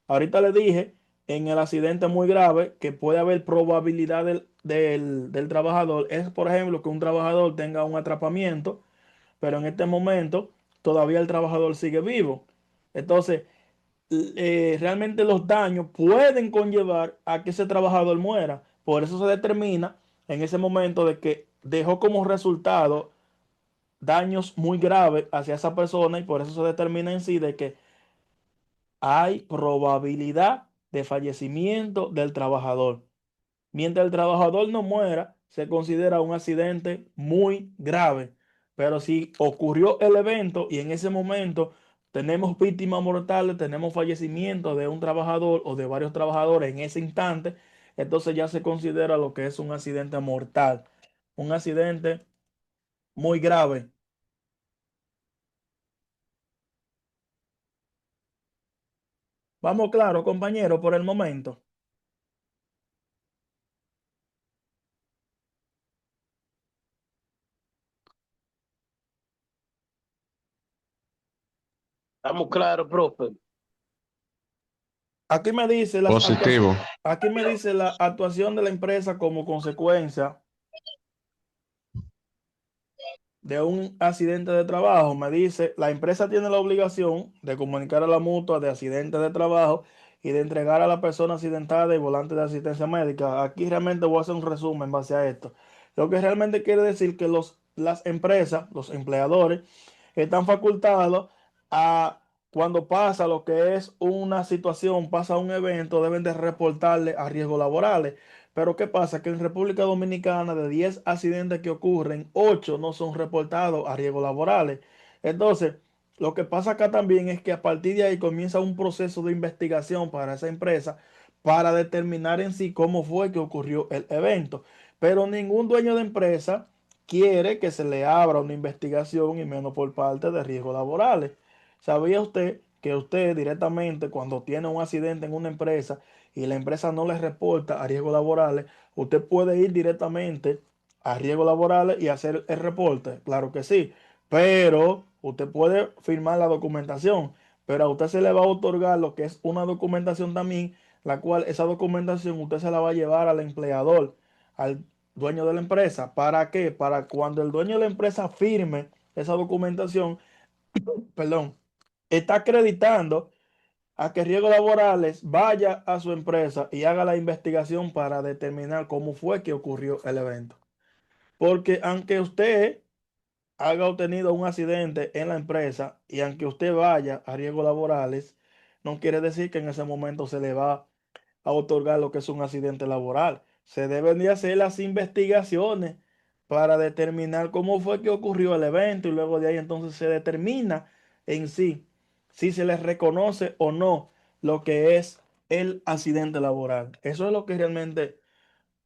Ahorita le dije en el accidente muy grave que puede haber probabilidad del trabajador, es por ejemplo que un trabajador tenga un atrapamiento, pero en este momento todavía el trabajador sigue vivo. Entonces, realmente los daños pueden conllevar a que ese trabajador muera. Por eso se determina en ese momento de que dejó como resultado daños muy graves hacia esa persona y por eso se determina en sí de que hay probabilidad de fallecimiento del trabajador. Mientras el trabajador no muera, se considera un accidente muy grave. Pero si ocurrió el evento y en ese momento tenemos víctimas mortales, tenemos fallecimiento de un trabajador o de varios trabajadores en ese instante, entonces ya se considera lo que es un accidente mortal, un accidente muy grave. Vamos claro, compañero, por el momento. Estamos claros, profe. Aquí me dice Positivo. aquí me dice la actuación de la empresa como consecuencia de un accidente de trabajo. Me dice, la empresa tiene la obligación de comunicar a la mutua de accidente de trabajo y de entregar a la persona accidentada el volante de asistencia médica. Aquí realmente voy a hacer un resumen en base a esto. Lo que realmente quiere decir que las empresas, los empleadores, están facultados a cuando pasa lo que es una situación, pasa un evento, deben de reportarle a riesgos laborales. Pero ¿qué pasa? Que en República Dominicana de 10 accidentes que ocurren, 8 no son reportados a riesgos laborales. Entonces, lo que pasa acá también es que a partir de ahí comienza un proceso de investigación para esa empresa para determinar en sí cómo fue que ocurrió el evento. Pero ningún dueño de empresa quiere que se le abra una investigación y menos por parte de riesgos laborales. ¿Sabía usted que usted directamente cuando tiene un accidente en una empresa y la empresa no le reporta a riesgos laborales, usted puede ir directamente a riesgos laborales y hacer el reporte? Claro que sí, pero usted puede firmar la documentación, pero a usted se le va a otorgar lo que es una documentación también, la cual esa documentación usted se la va a llevar al empleador, al dueño de la empresa. ¿Para qué? Para cuando el dueño de la empresa firme esa documentación, perdón, está acreditando a que Riesgos Laborales vaya a su empresa y haga la investigación para determinar cómo fue que ocurrió el evento. Porque aunque usted haya obtenido un accidente en la empresa y aunque usted vaya a Riesgos Laborales, no quiere decir que en ese momento se le va a otorgar lo que es un accidente laboral. Se deben de hacer las investigaciones para determinar cómo fue que ocurrió el evento y luego de ahí entonces se determina en sí si se les reconoce o no lo que es el accidente laboral. Eso es lo que realmente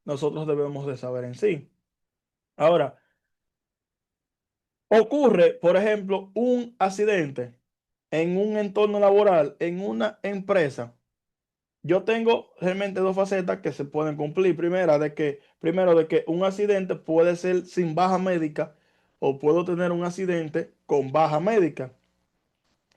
nosotros debemos de saber en sí. Ahora, ocurre, por ejemplo, un accidente en un entorno laboral, en una empresa. Yo tengo realmente dos facetas que se pueden cumplir. Primero, de que un accidente puede ser sin baja médica o puedo tener un accidente con baja médica.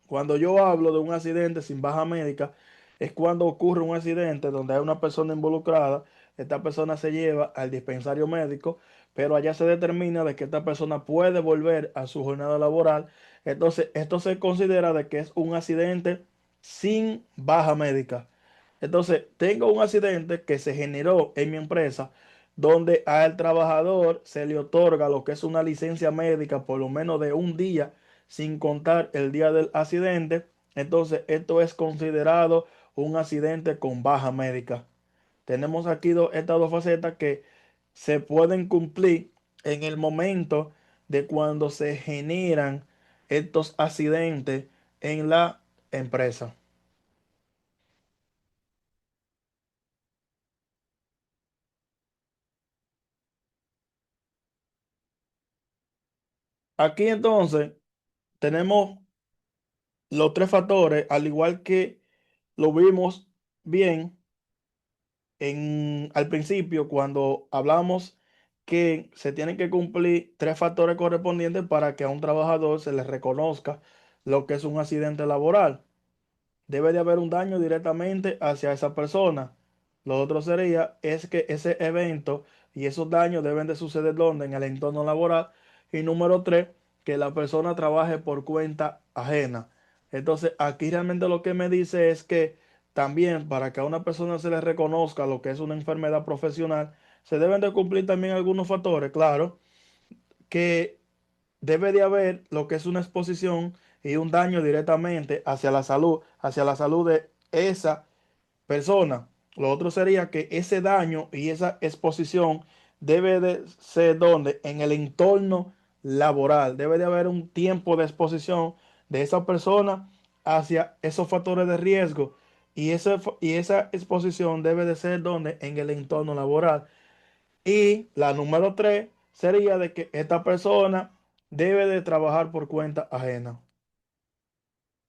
Cuando yo hablo de un accidente sin baja médica, es cuando ocurre un accidente donde hay una persona involucrada, esta persona se lleva al dispensario médico, pero allá se determina de que esta persona puede volver a su jornada laboral. Entonces, esto se considera de que es un accidente sin baja médica. Entonces, tengo un accidente que se generó en mi empresa donde al trabajador se le otorga lo que es una licencia médica por lo menos de un día sin contar el día del accidente. Entonces, esto es considerado un accidente con baja médica. Tenemos aquí estas dos facetas que se pueden cumplir en el momento de cuando se generan estos accidentes en la empresa. Aquí entonces tenemos los tres factores, al igual que lo vimos bien al principio cuando hablamos que se tienen que cumplir tres factores correspondientes para que a un trabajador se le reconozca lo que es un accidente laboral. Debe de haber un daño directamente hacia esa persona. Lo otro sería es que ese evento y esos daños deben de suceder donde en el entorno laboral. Y número tres, que la persona trabaje por cuenta ajena. Entonces, aquí realmente lo que me dice es que también para que a una persona se le reconozca lo que es una enfermedad profesional, se deben de cumplir también algunos factores, claro, que debe de haber lo que es una exposición y un daño directamente hacia la salud de esa persona. Lo otro sería que ese daño y esa exposición debe de ser donde en el entorno laboral. Debe de haber un tiempo de exposición de esa persona hacia esos factores de riesgo y esa exposición debe de ser donde en el entorno laboral. Y la número tres sería de que esta persona debe de trabajar por cuenta ajena.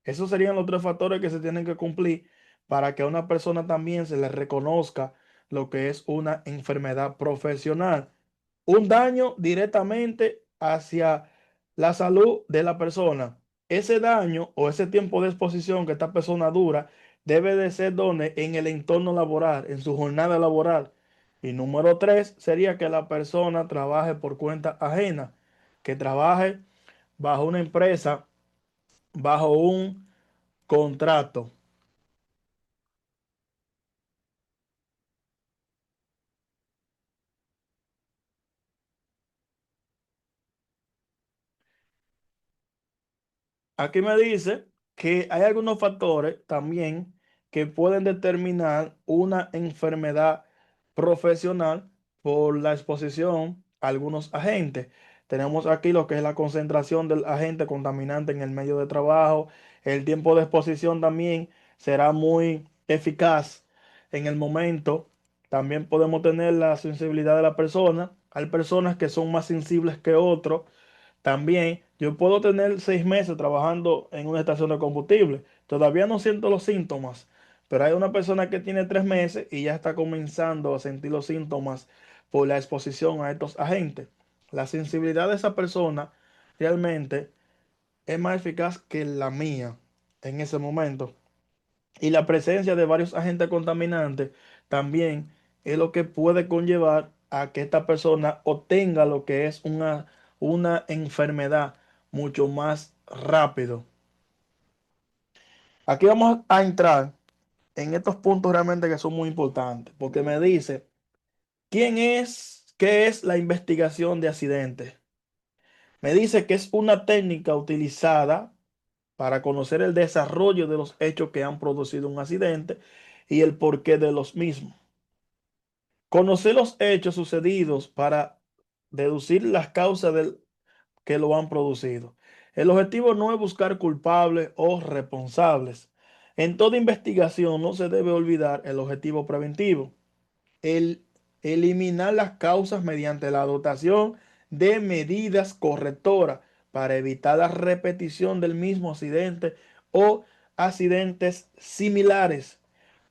Esos serían los tres factores que se tienen que cumplir para que a una persona también se le reconozca lo que es una enfermedad profesional. Un daño directamente hacia la salud de la persona. Ese daño o ese tiempo de exposición que esta persona dura debe de ser donde en el entorno laboral, en su jornada laboral. Y número tres sería que la persona trabaje por cuenta ajena, que trabaje bajo una empresa, bajo un contrato. Aquí me dice que hay algunos factores también que pueden determinar una enfermedad profesional por la exposición a algunos agentes. Tenemos aquí lo que es la concentración del agente contaminante en el medio de trabajo. El tiempo de exposición también será muy eficaz en el momento. También podemos tener la sensibilidad de la persona. Hay personas que son más sensibles que otros. También yo puedo tener 6 meses trabajando en una estación de combustible. Todavía no siento los síntomas, pero hay una persona que tiene 3 meses y ya está comenzando a sentir los síntomas por la exposición a estos agentes. La sensibilidad de esa persona realmente es más eficaz que la mía en ese momento. Y la presencia de varios agentes contaminantes también es lo que puede conllevar a que esta persona obtenga lo que es una enfermedad mucho más rápido. Aquí vamos a entrar en estos puntos realmente que son muy importantes, porque me dice, qué es la investigación de accidentes? Me dice que es una técnica utilizada para conocer el desarrollo de los hechos que han producido un accidente y el porqué de los mismos. Conocer los hechos sucedidos para deducir las causas que lo han producido. El objetivo no es buscar culpables o responsables. En toda investigación no se debe olvidar el objetivo preventivo, el eliminar las causas mediante la adoptación de medidas correctoras para evitar la repetición del mismo accidente o accidentes similares.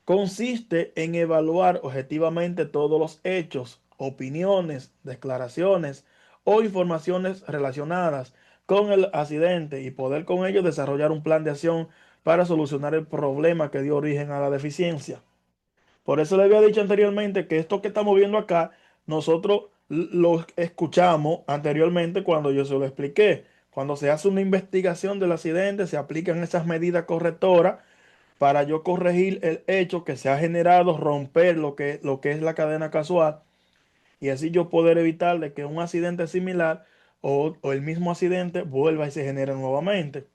Consiste en evaluar objetivamente todos los hechos, opiniones, declaraciones o informaciones relacionadas con el accidente y poder con ello desarrollar un plan de acción para solucionar el problema que dio origen a la deficiencia. Por eso le había dicho anteriormente que esto que estamos viendo acá, nosotros lo escuchamos anteriormente cuando yo se lo expliqué. Cuando se hace una investigación del accidente, se aplican esas medidas correctoras para yo corregir el hecho que se ha generado, romper lo que es la cadena casual y así yo poder evitar de que un accidente similar o el mismo accidente vuelva y se genere nuevamente.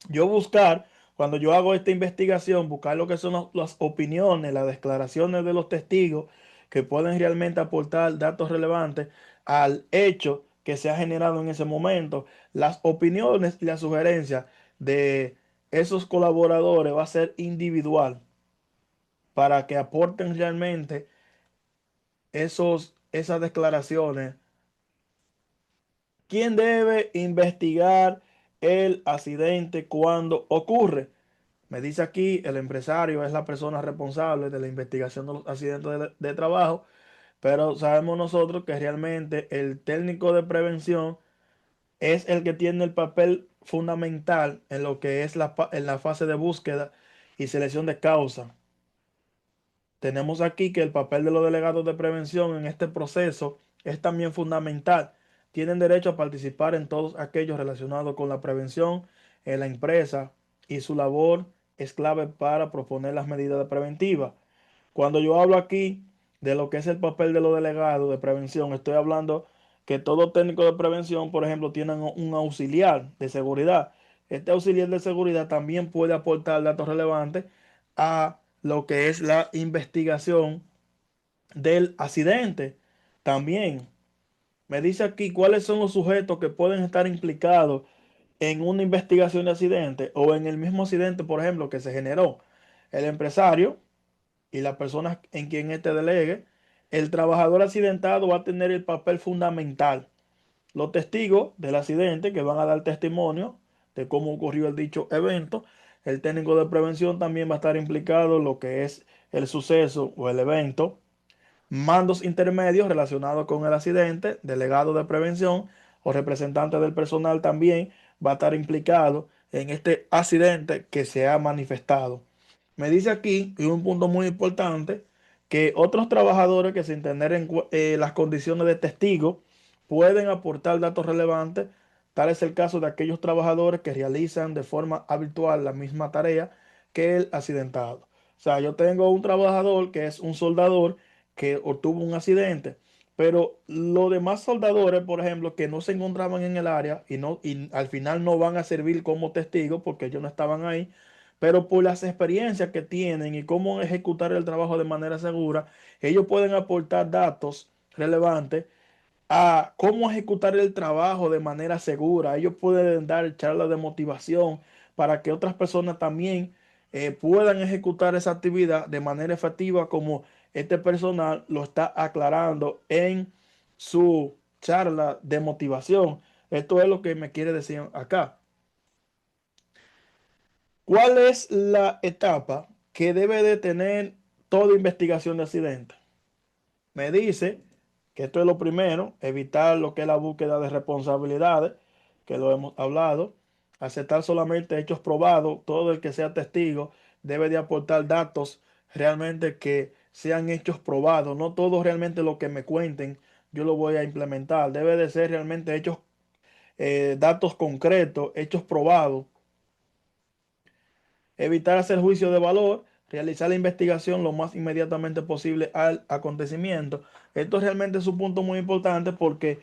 Yo buscar, cuando yo hago esta investigación, buscar lo que son las opiniones, las declaraciones de los testigos que pueden realmente aportar datos relevantes al hecho que se ha generado en ese momento. Las opiniones y las sugerencias de esos colaboradores va a ser individual para que aporten realmente esas declaraciones. ¿Quién debe investigar el accidente cuando ocurre? Me dice aquí, el empresario es la persona responsable de la investigación de los accidentes de trabajo, pero sabemos nosotros que realmente el técnico de prevención es el que tiene el papel fundamental en lo que es en la fase de búsqueda y selección de causa. Tenemos aquí que el papel de los delegados de prevención en este proceso es también fundamental. Tienen derecho a participar en todos aquellos relacionados con la prevención en la empresa y su labor es clave para proponer las medidas preventivas. Cuando yo hablo aquí de lo que es el papel de los delegados de prevención, estoy hablando que todo técnico de prevención, por ejemplo, tiene un auxiliar de seguridad. Este auxiliar de seguridad también puede aportar datos relevantes a lo que es la investigación del accidente. También me dice aquí cuáles son los sujetos que pueden estar implicados en una investigación de accidente o en el mismo accidente, por ejemplo, que se generó. El empresario y las personas en quien éste delegue. El trabajador accidentado va a tener el papel fundamental. Los testigos del accidente que van a dar testimonio de cómo ocurrió el dicho evento. El técnico de prevención también va a estar implicado en lo que es el suceso o el evento. Mandos intermedios relacionados con el accidente, delegado de prevención o representante del personal también va a estar implicado en este accidente que se ha manifestado. Me dice aquí, y un punto muy importante, que otros trabajadores que sin tener las condiciones de testigo pueden aportar datos relevantes. Tal es el caso de aquellos trabajadores que realizan de forma habitual la misma tarea que el accidentado. O sea, yo tengo un trabajador que es un soldador que obtuvo un accidente, pero los demás soldadores, por ejemplo, que no se encontraban en el área y al final no van a servir como testigos porque ellos no estaban ahí, pero por las experiencias que tienen y cómo ejecutar el trabajo de manera segura, ellos pueden aportar datos relevantes a cómo ejecutar el trabajo de manera segura. Ellos pueden dar charlas de motivación para que otras personas también puedan ejecutar esa actividad de manera efectiva como este personal lo está aclarando en su charla de motivación. Esto es lo que me quiere decir acá. ¿Cuál es la etapa que debe de tener toda investigación de accidente? Me dice que esto es lo primero, evitar lo que es la búsqueda de responsabilidades, que lo hemos hablado, aceptar solamente hechos probados, todo el que sea testigo debe de aportar datos realmente que sean hechos probados, no todo realmente lo que me cuenten yo lo voy a implementar, debe de ser realmente hechos, datos concretos, hechos probados. Evitar hacer juicio de valor, realizar la investigación lo más inmediatamente posible al acontecimiento. Esto realmente es un punto muy importante porque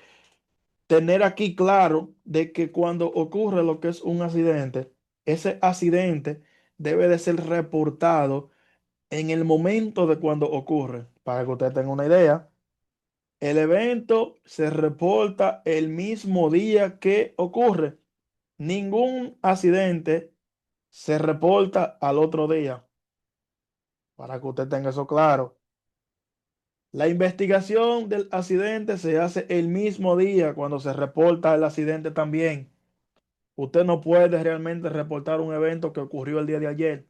tener aquí claro de que cuando ocurre lo que es un accidente, ese accidente debe de ser reportado en el momento de cuando ocurre. Para que usted tenga una idea, el evento se reporta el mismo día que ocurre. Ningún accidente se reporta al otro día, para que usted tenga eso claro. La investigación del accidente se hace el mismo día cuando se reporta el accidente también. Usted no puede realmente reportar un evento que ocurrió el día de ayer.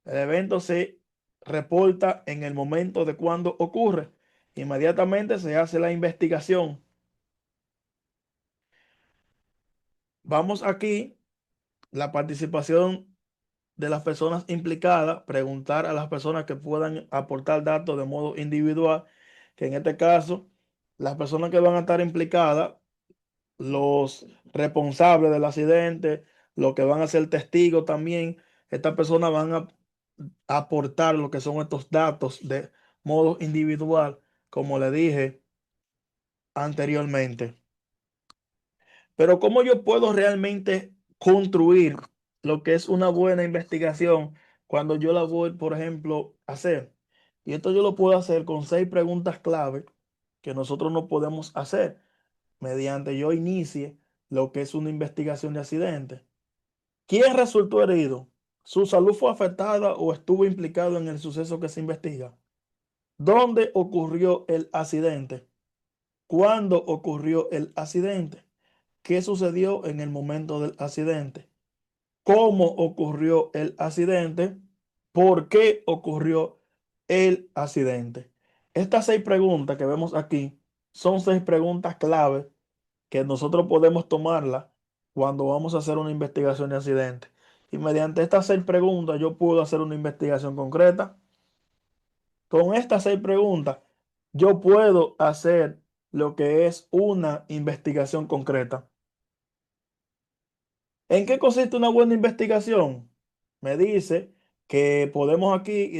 El evento se reporta en el momento de cuando ocurre. Inmediatamente se hace la investigación. Vamos aquí, la participación de las personas implicadas, preguntar a las personas que puedan aportar datos de modo individual, que en este caso, las personas que van a estar implicadas, los responsables del accidente, los que van a ser testigos también, estas personas van a aportar lo que son estos datos de modo individual, como le dije anteriormente. Pero ¿cómo yo puedo realmente construir lo que es una buena investigación cuando yo la voy, por ejemplo, a hacer? Y esto yo lo puedo hacer con 6 preguntas clave que nosotros no podemos hacer mediante yo inicie lo que es una investigación de accidente. ¿Quién resultó herido? ¿Su salud fue afectada o estuvo implicado en el suceso que se investiga? ¿Dónde ocurrió el accidente? ¿Cuándo ocurrió el accidente? ¿Qué sucedió en el momento del accidente? ¿Cómo ocurrió el accidente? ¿Por qué ocurrió el accidente? Estas 6 preguntas que vemos aquí son 6 preguntas clave que nosotros podemos tomarla cuando vamos a hacer una investigación de accidente. Y mediante estas 6 preguntas yo puedo hacer una investigación concreta. Con estas 6 preguntas yo puedo hacer lo que es una investigación concreta. ¿En qué consiste una buena investigación? Me dice que podemos aquí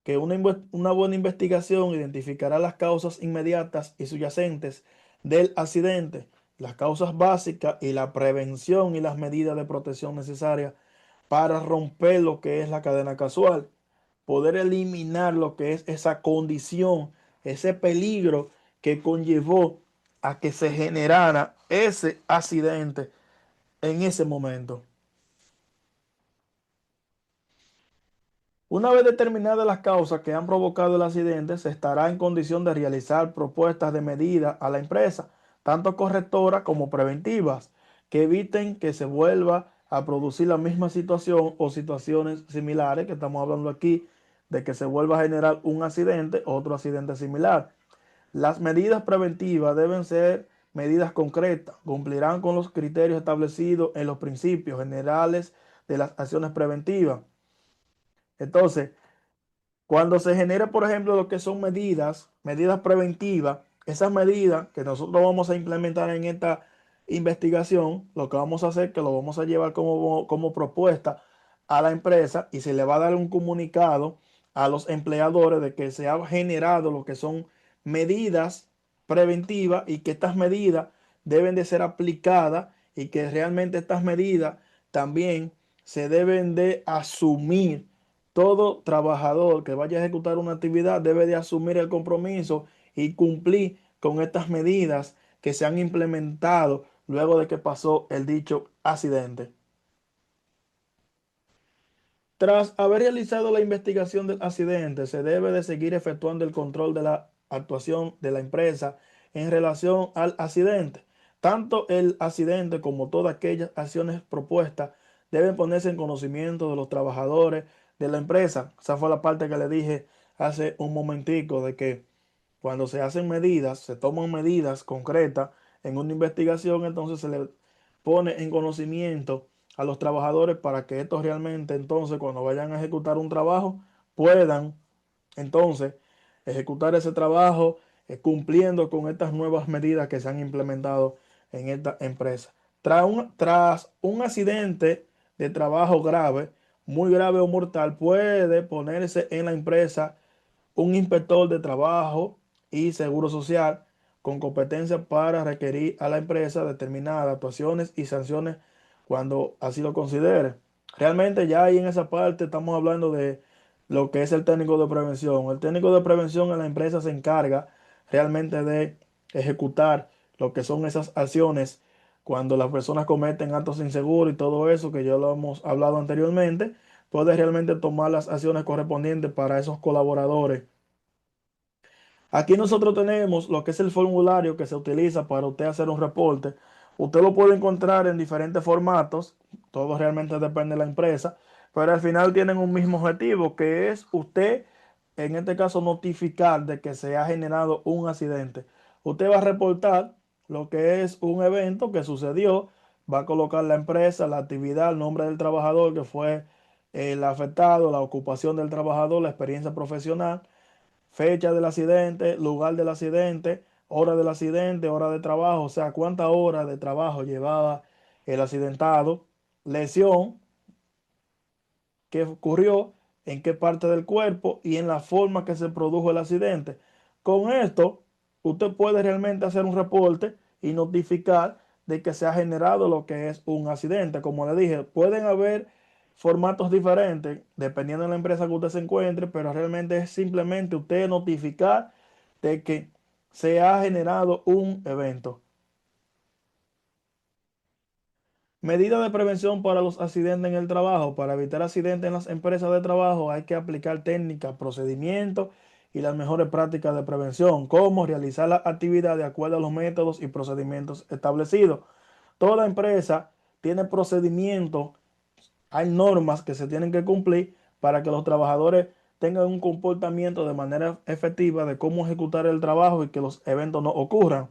que una buena investigación identificará las causas inmediatas y subyacentes del accidente, las causas básicas y la prevención y las medidas de protección necesarias para romper lo que es la cadena causal, poder eliminar lo que es esa condición, ese peligro que conllevó a que se generara ese accidente en ese momento. Una vez determinadas las causas que han provocado el accidente, se estará en condición de realizar propuestas de medida a la empresa, tanto correctoras como preventivas, que eviten que se vuelva a producir la misma situación o situaciones similares, que estamos hablando aquí de que se vuelva a generar un accidente o otro accidente similar. Las medidas preventivas deben ser medidas concretas, cumplirán con los criterios establecidos en los principios generales de las acciones preventivas. Entonces, cuando se genere, por ejemplo, lo que son medidas preventivas, esas medidas que nosotros vamos a implementar en esta investigación, lo que vamos a hacer, que lo vamos a llevar como propuesta a la empresa y se le va a dar un comunicado a los empleadores de que se ha generado lo que son medidas preventivas y que estas medidas deben de ser aplicadas y que realmente estas medidas también se deben de asumir. Todo trabajador que vaya a ejecutar una actividad debe de asumir el compromiso y cumplir con estas medidas que se han implementado luego de que pasó el dicho accidente. Tras haber realizado la investigación del accidente, se debe de seguir efectuando el control de la actuación de la empresa en relación al accidente. Tanto el accidente como todas aquellas acciones propuestas deben ponerse en conocimiento de los trabajadores de la empresa. Esa fue la parte que le dije hace un momentico de que cuando se hacen medidas, se toman medidas concretas en una investigación, entonces se le pone en conocimiento a los trabajadores para que estos realmente entonces cuando vayan a ejecutar un trabajo puedan entonces ejecutar ese trabajo cumpliendo con estas nuevas medidas que se han implementado en esta empresa. Tras un accidente de trabajo grave, muy grave o mortal, puede ponerse en la empresa un inspector de trabajo y seguro social con competencia para requerir a la empresa determinadas actuaciones y sanciones cuando así lo considere. Realmente ya ahí en esa parte estamos hablando de lo que es el técnico de prevención. El técnico de prevención en la empresa se encarga realmente de ejecutar lo que son esas acciones cuando las personas cometen actos inseguros y todo eso que ya lo hemos hablado anteriormente, puede realmente tomar las acciones correspondientes para esos colaboradores. Aquí nosotros tenemos lo que es el formulario que se utiliza para usted hacer un reporte. Usted lo puede encontrar en diferentes formatos, todo realmente depende de la empresa, pero al final tienen un mismo objetivo, que es usted, en este caso, notificar de que se ha generado un accidente. Usted va a reportar lo que es un evento que sucedió, va a colocar la empresa, la actividad, el nombre del trabajador que fue el afectado, la ocupación del trabajador, la experiencia profesional, fecha del accidente, lugar del accidente, hora del accidente, hora de trabajo, o sea, cuántas horas de trabajo llevaba el accidentado, lesión que ocurrió, en qué parte del cuerpo y en la forma que se produjo el accidente. Con esto, usted puede realmente hacer un reporte y notificar de que se ha generado lo que es un accidente. Como le dije, pueden haber formatos diferentes dependiendo de la empresa que usted se encuentre, pero realmente es simplemente usted notificar de que se ha generado un evento. Medidas de prevención para los accidentes en el trabajo. Para evitar accidentes en las empresas de trabajo hay que aplicar técnicas, procedimientos y las mejores prácticas de prevención, como realizar la actividad de acuerdo a los métodos y procedimientos establecidos. Toda empresa tiene procedimientos, hay normas que se tienen que cumplir para que los trabajadores tengan un comportamiento de manera efectiva de cómo ejecutar el trabajo y que los eventos no ocurran.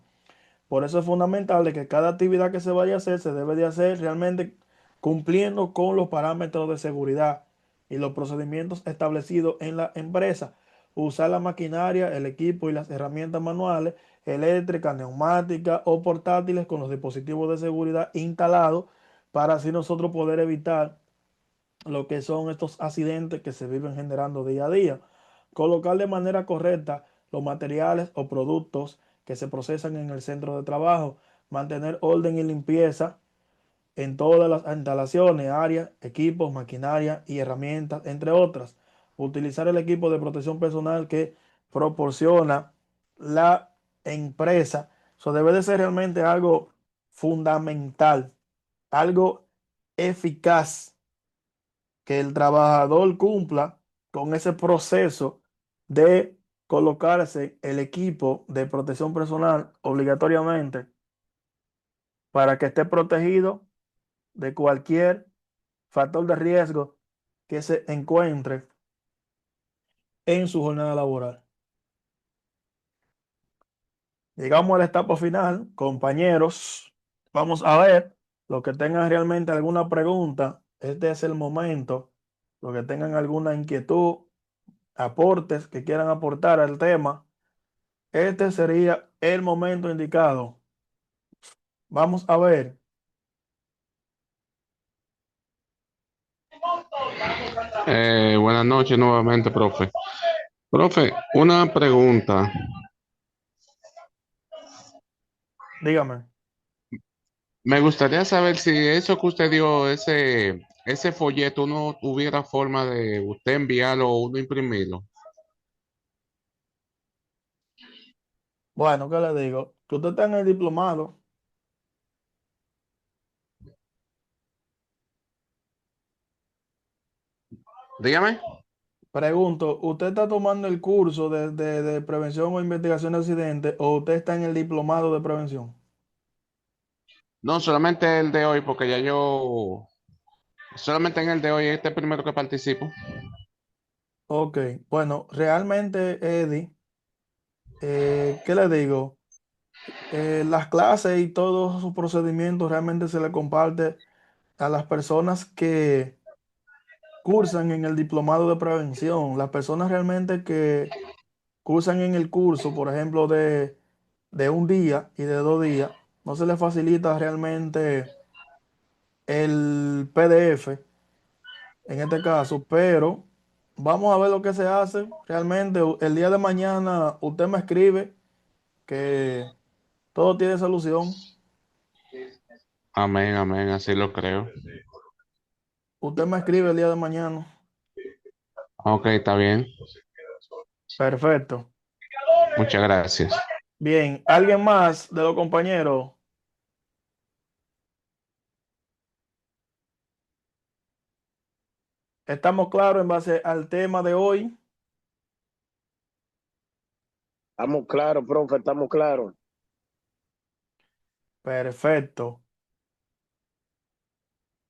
Por eso es fundamental de que cada actividad que se vaya a hacer se debe de hacer realmente cumpliendo con los parámetros de seguridad y los procedimientos establecidos en la empresa. Usar la maquinaria, el equipo y las herramientas manuales, eléctricas, neumáticas o portátiles con los dispositivos de seguridad instalados para así nosotros poder evitar lo que son estos accidentes que se viven generando día a día. Colocar de manera correcta los materiales o productos que se procesan en el centro de trabajo. Mantener orden y limpieza en todas las instalaciones, áreas, equipos, maquinaria y herramientas, entre otras. Utilizar el equipo de protección personal que proporciona la empresa. Eso debe de ser realmente algo fundamental, algo eficaz, que el trabajador cumpla con ese proceso de colocarse el equipo de protección personal obligatoriamente para que esté protegido de cualquier factor de riesgo que se encuentre en su jornada laboral. Llegamos a la etapa final, compañeros. Vamos a ver, los que tengan realmente alguna pregunta, este es el momento. Los que tengan alguna inquietud, aportes que quieran aportar al tema, este sería el momento indicado. Vamos a ver. Buenas noches nuevamente, profe. Profe, una pregunta. Dígame. Me gustaría saber si eso que usted dio, ese folleto, no tuviera forma de usted enviarlo o uno imprimirlo. Bueno, ¿qué le digo? Que usted está en el diplomado. Dígame. Pregunto, ¿usted está tomando el curso de prevención o investigación de accidentes o usted está en el diplomado de prevención? No, solamente el de hoy, porque ya yo, solamente en el de hoy, este primero que participo. Ok, bueno, realmente, Eddie, ¿qué le digo? Las clases y todos sus procedimientos realmente se le comparte a las personas que cursan en el diplomado de prevención. Las personas realmente que cursan en el curso, por ejemplo, de un día y de 2 días, no se les facilita realmente el PDF en este caso, pero vamos a ver lo que se hace. Realmente el día de mañana usted me escribe que todo tiene solución. Amén, amén, así lo creo. Usted me escribe el día de mañana. Ok, está bien. Perfecto. Muchas gracias. Bien, ¿alguien más de los compañeros? ¿Estamos claros en base al tema de hoy? Estamos claros, profe, estamos claros. Perfecto.